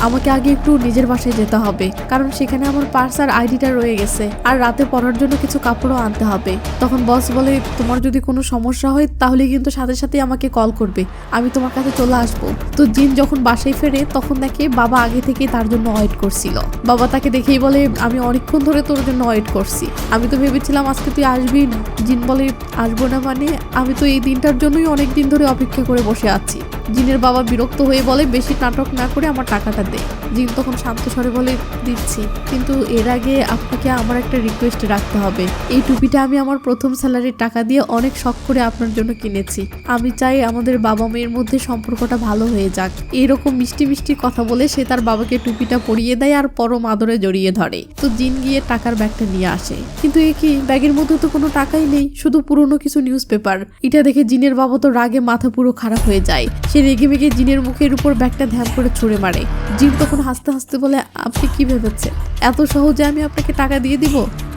আমাকে আগে একটু নিজের বাসায় যেতে হবে, কারণ সেখানে আমার পার্স আর আইডিটা রয়ে গেছে, আর রাতে পরার জন্য কিছু কাপড়ও আনতে হবে। তখন বস বলে, তোমার যদি কোনো সমস্যা হয় তাহলে কিন্তু সাথে সাথে আমাকে কল করবে, আমি তোমার কাছে চলে আসবো। তো জিন যখন বাসায় ফেরে তখন দেখে বাবা আগে থেকেই তার জন্য ওয়েট করছিল। বাবা তাকে দেখেই বলে, আমি অনেকক্ষণ ধরে তোর জন্য ওয়েট করছি, আমি তো ভেবেছিলাম আজকে তুই আসবি না। জিন বলে, আসবো না মানে? আমি তো এই দিনটার জন্যই অনেক দিন ধরে অপেক্ষা করে বসে আছি। জিনের বাবা বিরক্ত হয়ে বলে, বেশি নাটক না করে আমার টাকাটা দে। জিন তখন শান্ত স্বরে বলে, দিচ্ছি, কিন্তু এর আগে আপনাকে আমার একটা রিকোয়েস্ট রাখতে হবে। এই টুপিটা আমি আমার প্রথম স্যালারির টাকা দিয়ে অনেক শখ করে আপনার জন্য কিনেছি। আমি চাই আমাদের বাবা মেয়ের মধ্যে সম্পর্কটা ভালো হয়ে যাক। এরকম মিষ্টি মিষ্টি কথা বলে সে তার বাবাকে টুপিটা পরিয়ে দেয় আর পরম আদরে জড়িয়ে ধরে। তো জিন গিয়ে টাকার ব্যাগটা নিয়ে আসে, কিন্তু এ কি, ব্যাগের মধ্যে তো কোনো টাকাই নেই, শুধু পুরনো কিছু নিউজ পেপার। এটা দেখে জিনের বাবা তো রাগে মাথা পুরো খারাপ হয়ে যায়। সে রেগে মেগে জিনের মুখের উপর ব্যাগটা ধ্যান করে ছুঁড়ে মারে। জিন তখন হাসতে হাসতে বলে, আপনি কি ভেবেছেন এত সহজে আমি আপনাকে টাকা দিয়ে দিব?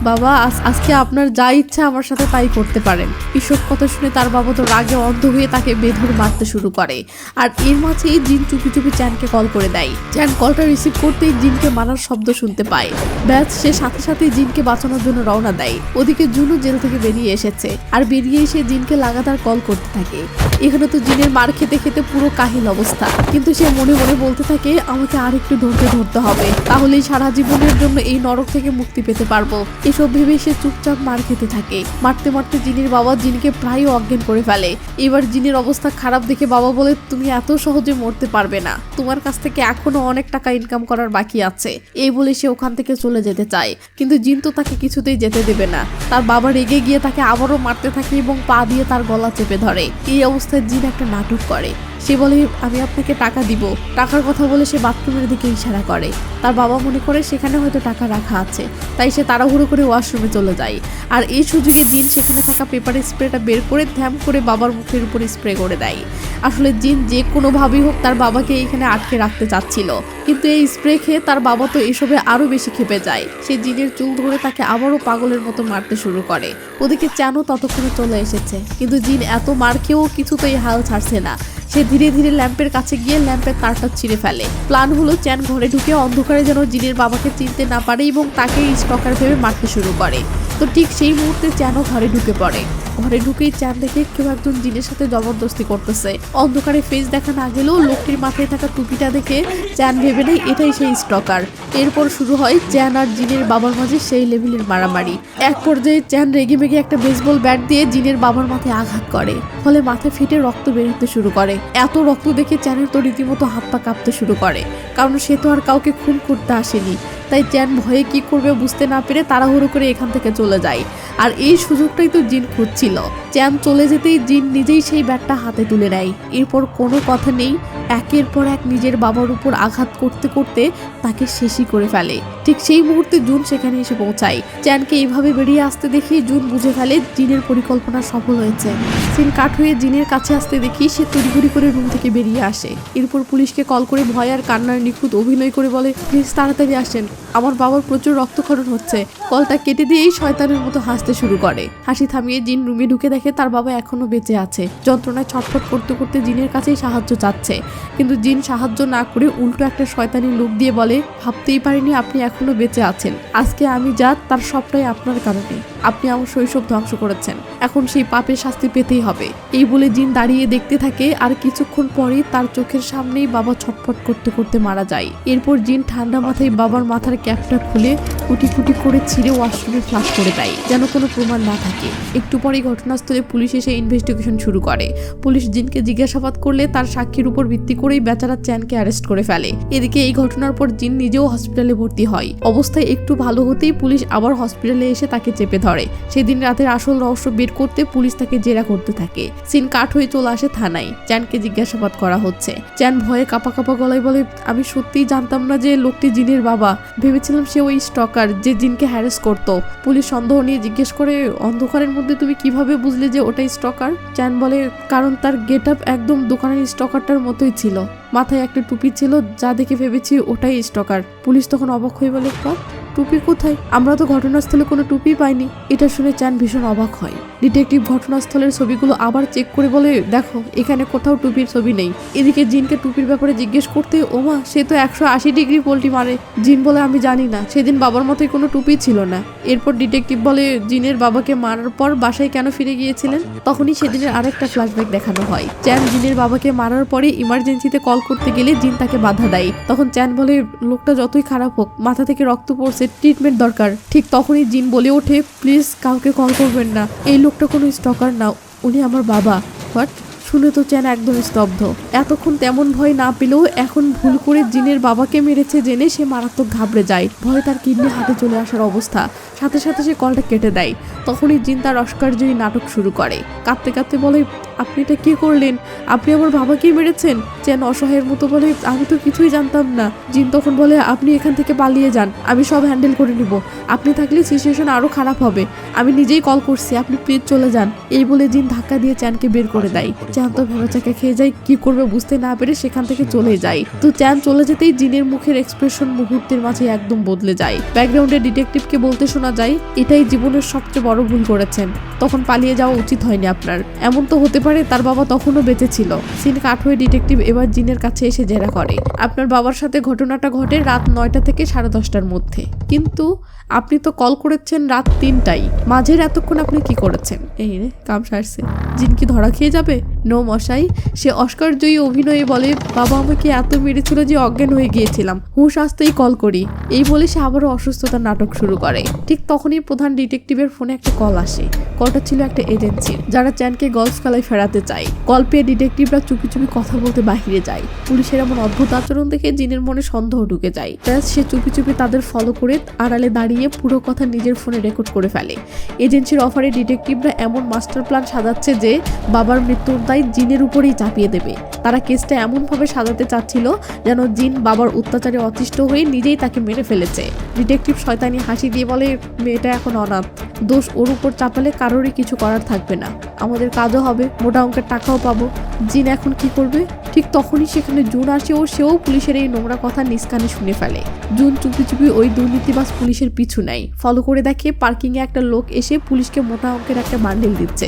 বাবা, আজকে আপনার যা ইচ্ছা আমার সাথে তাই করতে পারেন। এসব কথা শুনে তার বাবা তো রাগে অন্ধ হয়ে তাকে বেধড় মারতে শুরু করে। আর এর মাঝেই জিন চুপি চুপি চ্যানকে কল করে দেয়। চ্যান কলটা রিসিভ করতেই জিনকে মারার শব্দ শুনতে পায়। ব্যাস, সে সাথে সাথে জিনকে বাঁচানোর জন্য রওনা দেয়। ওদিকে জুনও জেল থেকে বেরিয়ে এসেছে, আর বেরিয়ে এসে জিনকে লাগাতার কল করতে থাকে। এখানে তো জিনের মার খেতে খেতে পুরো কাহিল অবস্থা, কিন্তু সে মনে মনে বলতে থাকে, আমাকে আর একটু ধরতে হবে, তাহলেই সারা জীবনের জন্য এই নরক থেকে মুক্তি পেতে পারবো। এসব ভেবে সে চুপচাপ মার খেতে থাকে। মারতে মারতে জিনের বাবা জিনকে প্রায় অজ্ঞান করে ফেলে। এবার জিনের অবস্থা খারাপ দেখে বাবা বলে, তুমি এত সহজে মরতে পারবে না, তোমার কাছ থেকে এখনো অনেক টাকা ইনকাম করার বাকি আছে। এই বলে সে ওখান থেকে চলে যেতে চায়, কিন্তু জিন তো তাকে কিছুতেই যেতে দেবে না। তার বাবা রেগে গিয়ে তাকে আবারও মারতে থাকে এবং পা দিয়ে তার গলা চেপে ধরে। এই অবস্থায় জিন একটা নাটক করে। সে বলে, আমি আপনাকে টাকা দিব। টাকার কথা বলে সে বাথরুমের দিকে ইশারা করে। তার বাবা মনে করে সেখানে হয়তো টাকা রাখা আছে, তাই সে তাড়াহুড়ো করে ওয়াশরুমে চলে যায়। আর এই সুযোগে জিন সেখানে থাকা পেপার স্প্রেটা বের করে ধ্যাম করে বাবার মুখের উপর স্প্রে করে দেয়। আসলে জিন যে কোনোভাবেই হোক তার বাবাকে এখানে আটকে রাখতে চাচ্ছিল, কিন্তু এই স্প্রে খেয়ে তার বাবা তো এসবে আরো বেশি ক্ষেপে যায়। সে জিনের চুল ধরে তাকে আবারও পাগলের মতো মারতে শুরু করে। ওদিকে চ্যানও ততক্ষণে চলে এসেছে, কিন্তু জিন এত মার খেয়েও কিছুতেই হাল ছাড়ছে না। সে ধীরে ধীরে ল্যাম্পের কাছে গিয়ে ল্যাম্পের তারটা ছিঁড়ে ফেলে। প্ল্যান হলো চ্যান ঘরে ঢুকে অন্ধকারে যেন জিনের বাবাকে চিনতে না পারে এবং তাকে স্টকার ভেবে মারতে শুরু করে। তো ঠিক সেই মুহূর্তে চ্যানও ঘরে ঢুকে পড়ে। ঘরে ঢুকেই চ্যান দেখে কেউ একজন জিনের সাথে জবরদস্তি করতেছে। অন্ধকারে ফেস দেখা না গেলেও লোকটির মাথায় থাকা টুপিটা দেখে চ্যান ভেবে নেয় এটাই সেই স্টকার। এরপর শুরু হয় চ্যান আর জিনের বাবার মাঝে সেই লেভেলের মারামারি। এক পর্যায়ে চ্যান রেগে মেগে একটা বেসবল ব্যাট দিয়ে জিনের বাবার মাথায় আঘাত করে, ফলে মাথা ফেটে রক্ত বেরোতে শুরু করে। এত রক্ত দেখে চ্যানের তো রীতিমতো হাত পা কাঁপতে শুরু করে, কারণ সে তো আর কাউকে খুন করতে আসেনি। তাই চ্যান ভয়ে কি করবে বুঝতে না পেরে তাড়াহুড়ো করে এখান থেকে চলে যায়। আর এই সুযোগটাই তো জিন খুঁজছিল। চ্যান চলে যেতেই জিন নিজেই সেই ব্যাটটা হাতে তুলে নেয়। এরপর কোনো কথা নেই, একের পর এক নিজের বাবার উপর আঘাত করতে করতে তাকে শেষই করে ফেলে। ঠিক সেই মুহূর্তে জুন সেখানে এসে পৌঁছায়। চ্যানকে এইভাবে বেরিয়ে আসতে দেখে জুন বুঝে ফেলে জিনের পরিকল্পনা সফল হয়েছে। সিন কাট হয়ে জিনের কাছে আসতে দেখি সে তড়িঘড়ি করে রুম থেকে বেরিয়ে আসে। এরপর পুলিশকে কল করে ভয় আর কান্নার নিখুঁত অভিনয় করে বলে, প্লিজ তাড়াতাড়ি আসেন, আমার বাবার প্রচুর রক্তক্ষরণ হচ্ছে, কলটা কেটে দিয়েই শয়তানের মতো হাসতে শুরু করে। হাসি থামিয়ে জিন রুমে ঢুকে দেখে তার বাবা এখনো বেঁচে আছে। যন্ত্রণায় ছটফট করতে করতে জিনের কাছেই সাহায্য চাচ্ছে, কিন্তু জিন সাহায্য না করে উল্টো একটা শয়তানি লুক দিয়ে বলে, ভাবতেই পারিনি আপনি এখনো বেঁচে আছেন। আজকে আমি যা তার সবটাই আপনার কারণে। আপনি আমার শৈশব ধ্বংস করেছেন, এখন সেই পাপের শাস্তি পেতেই হবে। এই বলে জিন দাঁড়িয়ে দেখতে থাকে, আর কিছুক্ষণ পরেই তার চোখের সামনেই বাবা ছটফট করতে করতে মারা যায়। এরপর জিন ঠান্ডা মাথায় বাবার মাথার ক্যাপটা খুলে কুটি কুটি করে ছিঁড়ে ওয়াশরুমে ফ্লাশ করে দেয়, যেন কোনো প্রমাণ না থাকে। একটু পরেই ঘটনাস্থলে পুলিশ এসে ইনভেস্টিগেশন শুরু করে। পুলিশ জিনকে জিজ্ঞাসাবাদ করলে তার সাক্ষীর উপর ভিত্তি করেই বেচারা চ্যানকে অ্যারেস্ট করে ফেলে। এদিকে এই ঘটনার পর জিন নিজেও হসপিটালে ভর্তি হয়। অবস্থায় একটু ভালো হতেই পুলিশ আবার হসপিটালে এসে তাকে চেপে ধরে। সেদিন রাতের আসল রহস্য বের করতে পুলিশ তাকে জেরা করতে থাকে। সিন কাট হয়ে চলে আসে থানায়। চ্যানকে জিজ্ঞাসাবাদ করা হচ্ছে। চ্যান ভয়ে কাঁপা কাঁপা গলায় বলে, আমি সত্যিই জানতাম না যে লোকটি জিনের বাবা। ভেবেছিলাম সে ওই স্টকার যে জিনকে হ্যারাস করতো। পুলিশ সন্দেহ নিয়ে জিজ্ঞেস করে, অন্ধকারের মধ্যে তুমি কিভাবে বুঝলে যে ওটাই স্টকার? চ্যান বলে, কারণ তার গেট আপ একদম দোকানের স্টকারটার মতোই ছিল। মাথায় একটা টুপি ছিল, যা দেখে ভেবেছি ওটাই স্টকার। পুলিশ তখন অবাক হয়ে বলে, টুপি কোথায়? আমরা তো ঘটনাস্থলে কোনো টুপি পাইনি। এটা শুনে চ্যান ভীষণ অবাক হয়। ডিটেকটিভ ঘটনাস্থলের ছবিগুলো আবার চেক করে বলে, দেখো এখানে কোথাও টুপির ছবি নেই। এদিকে জিনকে টুপির ব্যাপারে জিজ্ঞেস করতে, ওমা সে তো 180 ডিগ্রি পোল্টি মারে। জিন বলে, আমি জানি না, সেদিন বাবার মতোই কোনো টুপি ছিল না। এরপর ডিটেকটিভ বলে, জিনের বাবাকে মারার পর বাসায় কেন ফিরে গিয়েছিলেন? তখনই সেদিনের আরেকটা ফ্ল্যাশব্যাক দেখানো হয়। চ্যান জিনের বাবাকে মারার পরে ইমার্জেন্সিতে কল করতে গেলে জিন তাকে বাধা দেয়। তখন চ্যান বলে, লোকটা যতই খারাপ হোক, মাথা থেকে রক্ত পড়ছে, ট্রিটমেন্ট দরকার। ঠিক তখনই জিন বলে ওঠে, প্লিজ কাউকে কল করবেন না, এই লোকটা কোনো স্টকার না, উনি আমার বাবা। হোয়াট? শুনে তো চ্যান একদম স্তব্ধ। এতক্ষণ তেমন ভয় না পেলেও এখন ভুল করে জিনের বাবাকে মেরেছে জেনে সে মারাত্মক ঘাবড়ে যায়। ভয়ে তার কিডনি হাতে চলে আসার অবস্থা। সাথে সাথে সে কলটা কেটে দেয়। তখনই জিন তার অস্কারজয়ী নাটক শুরু করে। কাঁদতে কাঁদতে বলে, আপনি এটা কি করলেন? আপনি আমার বাবাকেই মেরেছেন। চ্যান অসহায়ের মতো বলে, আমি তো কিছুই জানতাম না। জিন তখন বলে, আপনি এখান থেকে পালিয়ে যান, আমি সব হ্যান্ডেল করে নিব। আপনি থাকলে সিচুয়েশন আরো খারাপ হবে। আমি নিজেই কল করছি, আপনি প্লিজ চলে যান। এই বলে জিন ধাক্কা দিয়ে চ্যানকে বের করে দেয়। চ্যান তো ভেবাচাকা খেয়ে যায়, কি করবে বুঝতে না পেরে সেখান থেকে চলে যায়। তো চ্যান চলে যেতেই জিনের মুখের এক্সপ্রেশন মুহূর্তের মাঝে একদম বদলে যায়। ব্যাকগ্রাউন্ডে ডিটেকটিভকে বলতে শোনা যায়, এটাই জীবনের সবচেয়ে বড় ভুল করেছেন, তখন পালিয়ে যাওয়া উচিত হয়নি আপনার। এমন তো হতে পারে তার বাবা তখনও বেঁচে ছিল। সিন কাট হয়ে ডিটেকটিভ এবার জিনের কাছে এসে জেরা করে। আপনার বাবার সাথে ঘটনাটা ঘটে রাত 9টা থেকে 10:30টার মধ্যে, কিন্তু আপনি তো কল করেছেন রাত 3টায়। মাঝের এতক্ষণ আপনি কি করেছেন? এই রে কাম সারছে। জিন কি ধরা খেয়ে যাবে? নো মশাই, সে অস্কারজয়ী অভিনয়ে বলে, বাবা আমাকে এত মেরেছিল যে অজ্ঞান হয়ে গিয়েছিলাম, হুঁশ আসতেই কল করি। এই বলে সে আবারও অসুস্থতার নাটক শুরু করে। ঠিক তখনই প্রধান ডিটেকটিভের ফোনে একটা কল আসে। কলটা ছিল একটা এজেন্সির, যারা চ্যানকে গলফ খেলায় ফেরাতে চায়। কল পেয়ে ডিটেকটিভরা চুপি চুপি কথা বলতে বাহিরে যায়। পুলিশের এমন অদ্ভুত আচরণ দেখে জিনের মনে সন্দেহ ঢুকে যায়। ব্যাস সে চুপি চুপি তাদের ফলো করে আড়ালে দাঁড়িয়ে পুরো কথা নিজের ফোনে রেকর্ড করে ফেলে। এজেন্সির অফারে ডিটেকটিভরা এমন মাস্টার প্ল্যান সাজাচ্ছে যে বাবার মৃত্যুর দায় জিনের উপরেই চাপিয়ে দেবে। তারা কেসটা এমনভাবে সাজাতে চাচ্ছিল যেন জিন বাবার অত্যাচারে অতিষ্ঠ হয়ে নিজেই তাকে মেরে ফেলেছে। ডিটেকটিভ শয়তানি হাসি দিয়ে বলে, মেয়েটা এখন অনাথ, দোষ ওর উপর চাপালে কারোরই কিছু করার থাকবে না, আমাদের কাজও হবে, মোটা অঙ্কের টাকাও পাবো। জিন এখন কি করবে? ঠিক তখনই সেখানে জুন আসে ও সেও পুলিশের এই নোংরা কথা নিষ্কানে শুনে ফেলে। জুন চুপি চুপি ওই দুর্নীতিবাজ পুলিশের পিছু নেয়। ফলো করে দেখে পার্কিংয়ে একটা লোক এসে পুলিশকে মোটা অঙ্কের একটা বান্ডেল দিচ্ছে।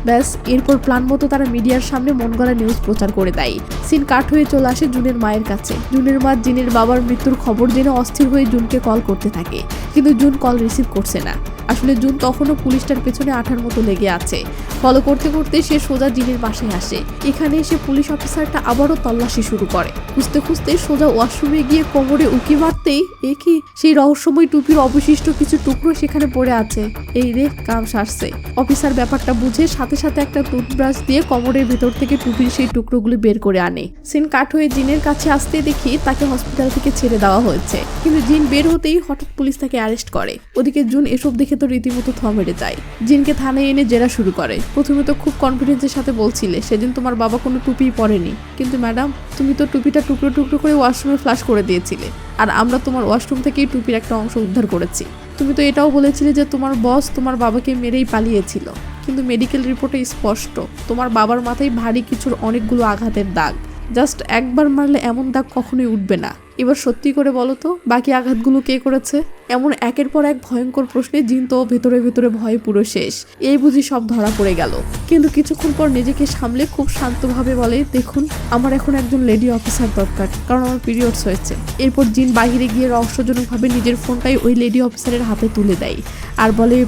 ব্যাস এরপর প্ল্যান মতো তারা মিডিয়ার সামনে মন গড়া নিউজ প্রচার করে দেয়। সিন কাট হয়ে চলে আসে জুনের মায়ের কাছে। জুনের মা জিনের বাবার মৃত্যুর খবর জেনে অস্থির হয়ে জুনকে কল করতে থাকে, কিন্তু জুন কল রিসিভ করছে না। আসলে জুন তখনও পুলিশটার পেছনে আঠার মতো লেগে আছে। ফলো করতে করতে সে সোজা জিনের বাসায় আসে। এখানে এসে পুলিশ অফিসারটা আবারও তল্লাশি শুরু করে। খুঁজতে খুঁজতে সোজা ওয়াশরুমে গিয়ে কোমরে উকি মারতেই কি সেই রহস্যময় টুপির অবশিষ্ট কিছু টুকরো সেখানে পড়ে আছে। এই রে কাম সারছে। অফিসার ব্যাপারটা বুঝে সাথে সাথে একটা টুথব্রাশ দিয়ে কোমরের ভেতর থেকে টুপির সেই টুকরোগুলো বের করে আনে। সিন কাট হয়ে জিনের কাছে আসতে দেখি তাকে হসপিটাল থেকে ছেড়ে দেওয়া হয়েছে, কিন্তু জিন বের হতেই হঠাৎ পুলিশ তাকে অ্যারেস্ট করে। ওদিকে জুন এসব দেখে তো রীতিমতো থ মেরে যায়। জিনকে থানায় এনে জেরা শুরু করে। প্রথমে তো খুব কনফিডেন্সের সাথে বলছিলে সেদিন তোমার বাবা কোনো টুপি পরেনি, কিন্তু ম্যাডাম তুমি তো টুপিটা টুকরো টুকরো করে ওয়াশরুমে ফ্লাশ করে দিয়েছিলে, আর আমরা তোমার ওয়াশরুম থেকেই টুপির একটা অংশ উদ্ধার করেছি। তুমি তো এটাও বলেছিলে যে তোমার বস তোমার বাবাকে মেরেই পালিয়েছিল, কিন্তু মেডিকেল রিপোর্টে স্পষ্ট তোমার বাবার মাথায় ভারী কিছুর অনেকগুলো আঘাতের দাগ। জাস্ট একবার মারলে এমন দাগ কখনোই উঠবে না। এবার সত্যি করে বলো তো বাকি আঘাতগুলো কে করেছে? এমন একের পর এক ভয়ঙ্কর প্রশ্নে জিন তো ভেতরে ভেতরে ভয়ে পুরো শেষ। এই বুঝি সব ধরা পড়ে গেল। কিন্তু কিছুক্ষণ পর নিজেকে সামলে খুব শান্তভাবে বলে, দেখুন আমার এখন একজন লেডি অফিসার দরকার, কারণ আমার পিরিয়ডস হয়েছে। এরপর জিন বাহিরে গিয়ে রহস্যজনকভাবে নিজের ফোনটাই ওই লেডি অফিসারের হাতে তুলে দেয় আর বলে,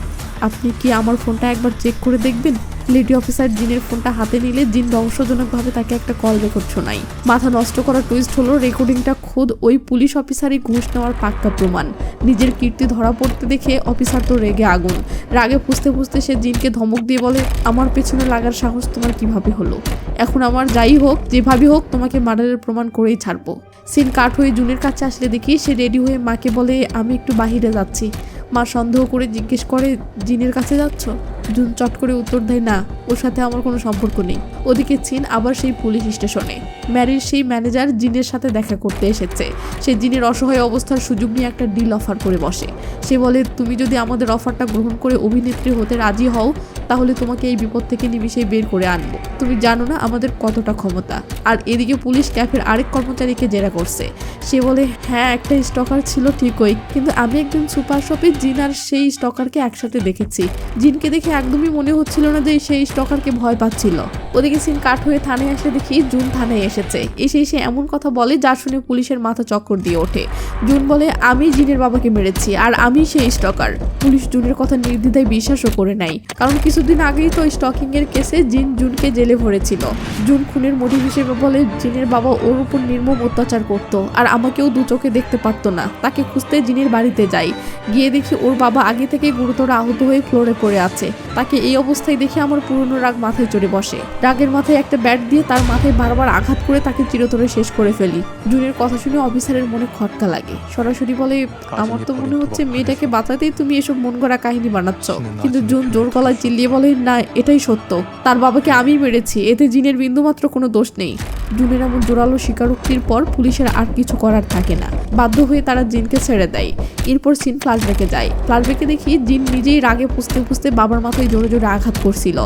আপনি কি আমার ফোনটা একবার চেক করে দেখবেন? লেডি অফিসার জিনের ফোনটা হাতে নিলে জিন রহস্যজনকভাবে তাকে একটা কল রেকর্ড শোনায়। মাথা নষ্ট করা টুইস্ট হলো রেকর্ডিংটা খোদ ওই পুলিশ অফিসারই ঘুষ নেওয়ার পাক্কা প্রমাণ। নিজের কীর্তি ধরা পড়তে দেখে অফিসার তো রেগে আগুন। রাগে ফুঁসতে ফুঁসতে সে জিনকে ধমক দিয়ে বলে, আমার পেছনে লাগার সাহস তোমার কিভাবে হলো? এখন আমার যাই হোক যেভাবে হোক তোমাকে মার্ডারের প্রমাণ করেই ছাড়বো। সিন কাট হয়ে জুনের কাছে আসলে দেখি সে রেডি হয়ে মাকে বলে, আমি একটু বাহিরে যাচ্ছি। মা সন্দেহ করে জিজ্ঞেস করে, জিনের কাছে যাচ্ছ? জুন চট করে উত্তর দেয়, না, ওর সাথে আমার কোনো সম্পর্ক নেই। ওদিকে চিন আবার সেই পুলিশ স্টেশনে ম্যারির সেই ম্যানেজার জিনের সাথে দেখা করতে এসেছে। সে জিনের অসহায় অবস্থার সুযোগ নিয়ে একটা ডিল অফার করে বসে। সে বলে, তুমি যদি আমাদের অফারটা গ্রহণ করে অভিনেত্রী হতে রাজি হও তাহলে তোমাকে এই বিপদ থেকে নিমিশেই বের করে আনবো। তুমি জানো না আমাদের কতটা ক্ষমতা। আর এদিকে পুলিশ ক্যাফের আরেক কর্মচারীকে জেরা করছে। সে বলে, হ্যাঁ একটা স্টকার ছিল ঠিকই, কিন্তু আমি একদিন সুপার শপে জিন আর সেই স্টকারকে একসাথে দেখেছি। জিনকে দেখে একদমই মনে হচ্ছিল না যে সেই স্টকারকে ভয় পাচ্ছিল। ওদিকে সিন কাট হয়ে থানায় আসলে দেখি জুন থানায় এসেছে। এসে এমন কথা বলে যা শুনে পুলিশের মাথা চক্কর দিয়ে ওঠে। জুন বলে, আমি জিনের বাবাকে মেরেছি আর আমি সেই স্টকার। পুলিশ জুনের কথা নির্দ্বিধায় বিশ্বাসও করে নেয়, কারণ কিছুদিন আগেই তো স্টকিং এর কেসে জিন জুনকে জেলে ভরেছিল। জুন খুনের মোটিভ হিসেবে বলে, জিনের বাবা ওর উপর নির্মম অত্যাচার করতো আর আমাকেও দু চোখে দেখতে পারতো না। তাকে খুঁজতে জিনের বাড়িতে যাই, গিয়ে দেখি ওর বাবা আগে থেকে গুরুতর আহত হয়ে ফ্লোরে পড়ে আছে। তাকে এই অবস্থায় দেখে আমার পুরনো রাগ মাথায় চড়ে বসে। রাগের মাথায় একটা ব্যাট দিয়ে তার মাথায় বারবার আঘাত করে তাকে চিরতরে শেষ করে ফেলি। জুনের কথা শুনে অফিসারের মনে খটকা লাগে। সরাসরি বলে, আমার তো মনে হচ্ছে মেয়েটাকে বাঁচাতেই তুমি এসব মন গড়া কাহিনী বানাচ্ছ। কিন্তু জুন জোর গলায় চিল্লিয়ে বলে, না এটাই সত্য, তার বাবাকে আমিই মেরেছি, এতে জিনের বিন্দুমাত্র কোনো দোষ নেই। জুনের এমন জোরালো স্বীকারোক্তির পর পুলিশের আর কিছু করার থাকে না। বাধ্য হয়ে তারা জিনকে ছেড়ে দেয়। এরপর সিন ফ্ল্যাশব্যাকে যায়। ফ্ল্যাশব্যাকে দেখি জিন নিজেই রাগে ফুঁসতে ফুঁসতে বাবার মাথায় জোরে জোরে আঘাত করছিল।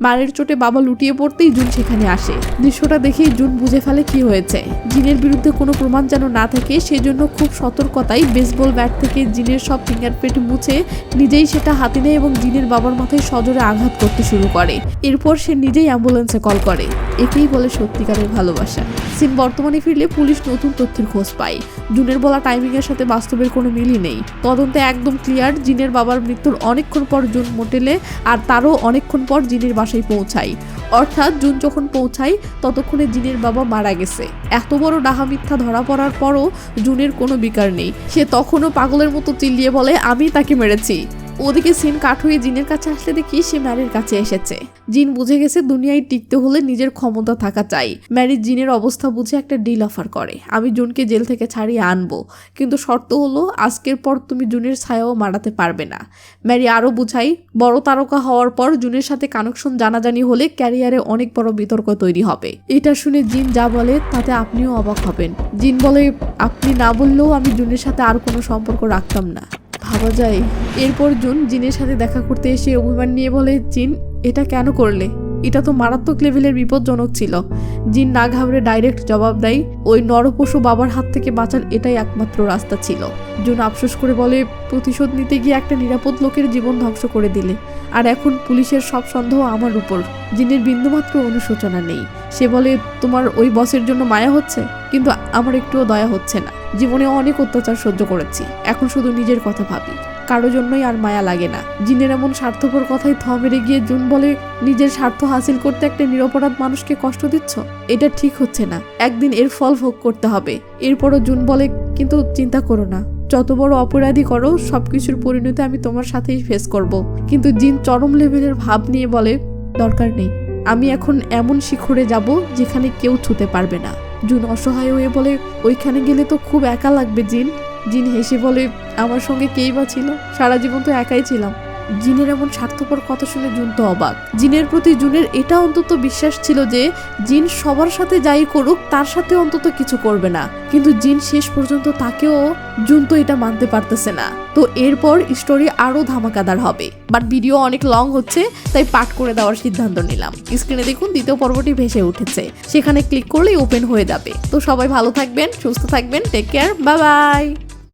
মারের চোটে বাবা লুটিয়ে পড়তেই জুন সেখানে আসে। দৃশ্যটা দেখেই জুন বুঝে ফেলে কি হয়েছে। জিনের বিরুদ্ধে কোনো প্রমাণ যেন না থাকে সেজন্য খুব সতর্কতায় বেসবল ব্যাট থেকে জিনের সব ফিঙ্গারপ্রিন্ট মুছে নিজেই সেটা হাতে নেয় এবং জিনের বাবার মাথায় সজোরে আঘাত করতে শুরু করে। এরপর সে নিজেই অ্যাম্বুলেন্সে কল করে। একেই বলে সত্যিকারের ভালোবাসা। সিন বর্তমানে ফিরলে পুলিশ নতুন তথ্যের খোঁজ পায়। জুনের বলা টাইমিং এর সাথে বাস্তবের কোনো মিলই নেই। তদন্তে একদম ক্লিয়ার, জিনের বাবার মৃত্যুর অনেকক্ষণ পর জুন মোটেলে আর তারও অনেকক্ষণ পর জিনের বাসায় পৌঁছায়। অর্থাৎ জুন যখন পৌঁছায় ততক্ষণে জিনের বাবা মারা গেছে। এত বড় ডাহা মিথ্যা ধরা পড়ার পরও জুনের কোনো বিকার নেই। সে তখনও পাগলের মতো চিল্লিয়ে বলে, আমি তাকে মেরেছি। ওদিকে সিন কাট হয়ে জিনের কাছে আসলে দেখি সে ম্যারির কাছে এসেছে। জিন বুঝে গেছে দুনিয়ায় টিকতে হলে নিজের ক্ষমতা থাকা চাই। ম্যারি জিনের অবস্থা বুঝে একটা ডিল অফার করে, আমি জুনকে জেল থেকে ছাড়িয়ে আনবো, কিন্তু শর্ত হলো আজকের পর তুমি জুনের ছায়াও মারাতে পারবে না। ম্যারি আরও বুঝাই, বড় তারকা হওয়ার পর জুনের সাথে কানেকশন জানাজানি হলে ক্যারিয়ারে অনেক বড় বিতর্ক তৈরি হবে। এটা শুনে জিন যা বলে তাতে আপনিও অবাক হবেন। জিন বলে, আপনি না বললেও আমি জুনের সাথে আর কোনো সম্পর্ক রাখতাম না। ভাবা যায়। এরপর জুন জিনের সাথে দেখা করতে এসে অভিমান নিয়ে বলে, জিন এটা কেন করলে? এটা তো মারাত্মক লেভেলের বিপজ্জনক ছিল। জিন না ঘাবড়ে ডাইরেক্ট জবাব দেয়, ওই নরপশু বাবার হাত থেকে বাঁচার এটাই একমাত্র রাস্তা ছিল। জুন আফসোস করে বলে, প্রতিশোধ নিতে গিয়ে একটা নিরাপদ লোকের জীবন ধ্বংস করে দিলে, আর এখন পুলিশের সব সন্দেহ আমার উপর। জিনের বিন্দুমাত্র অনুশোচনা নেই। সে বলে, তোমার ওই বসের জন্য মায়া হচ্ছে, কিন্তু আমার একটুও দয়া হচ্ছে না। জীবনে অনেক অত্যাচার সহ্য করেছি, এখন শুধু নিজের কথা ভাবি, কারো জন্যই আর মায়া লাগে না। জিনের এমন স্বার্থপর কথায় থ মেরে গিয়ে জুন বলে, নিজের স্বার্থ হাসিল করতে একটা নিরপরাধ মানুষকে কষ্ট দিচ্ছ, এটা ঠিক হচ্ছে না, একদিন এর ফল ভোগ করতে হবে। এরপরও জুন বলে, কিন্তু চিন্তা করো না, যত বড় অপরাধী করো সবকিছুর পরিণতি আমি তোমার সাথেই ফেস করব। কিন্তু জিন চরম লেভেলের ভাব নিয়ে বলে, দরকার নেই, আমি এখন এমন শিখরে যাব যেখানে কেউ ছুতে পারবে না। জুন অসহায় হয়ে বলে, ওইখানে গেলে তো খুব একা লাগবে জিন। জিন হেসে বলে, আমার সঙ্গে কেই বা ছিল, সারা জীবন তো একাই ছিলাম। জিনের এমন স্বার্থপর কথা শুনে জুন তো অবাক। জিনের প্রতি জুনের এটা অন্তত বিশ্বাস ছিল যে জিন সবার সাথে যাই করুক তার সাথে অন্তত কিছু করবে না, কিন্তু জিন শেষ পর্যন্ত তাকেও জুন তো এটা মানতে পারতেছে না। তো এরপর স্টোরি আরো ধামাকাদার হবে, বাট ভিডিও অনেক লং হচ্ছে তাই পাঠ করে দেওয়ার সিদ্ধান্ত নিলাম। স্ক্রিনে দেখুন দ্বিতীয় পর্বটি ভেসে উঠেছে, সেখানে ক্লিক করলেই ওপেন হয়ে যাবে। তো সবাই ভালো থাকবেন, সুস্থ থাকবেন, টেক কেয়ার, বাই বাই।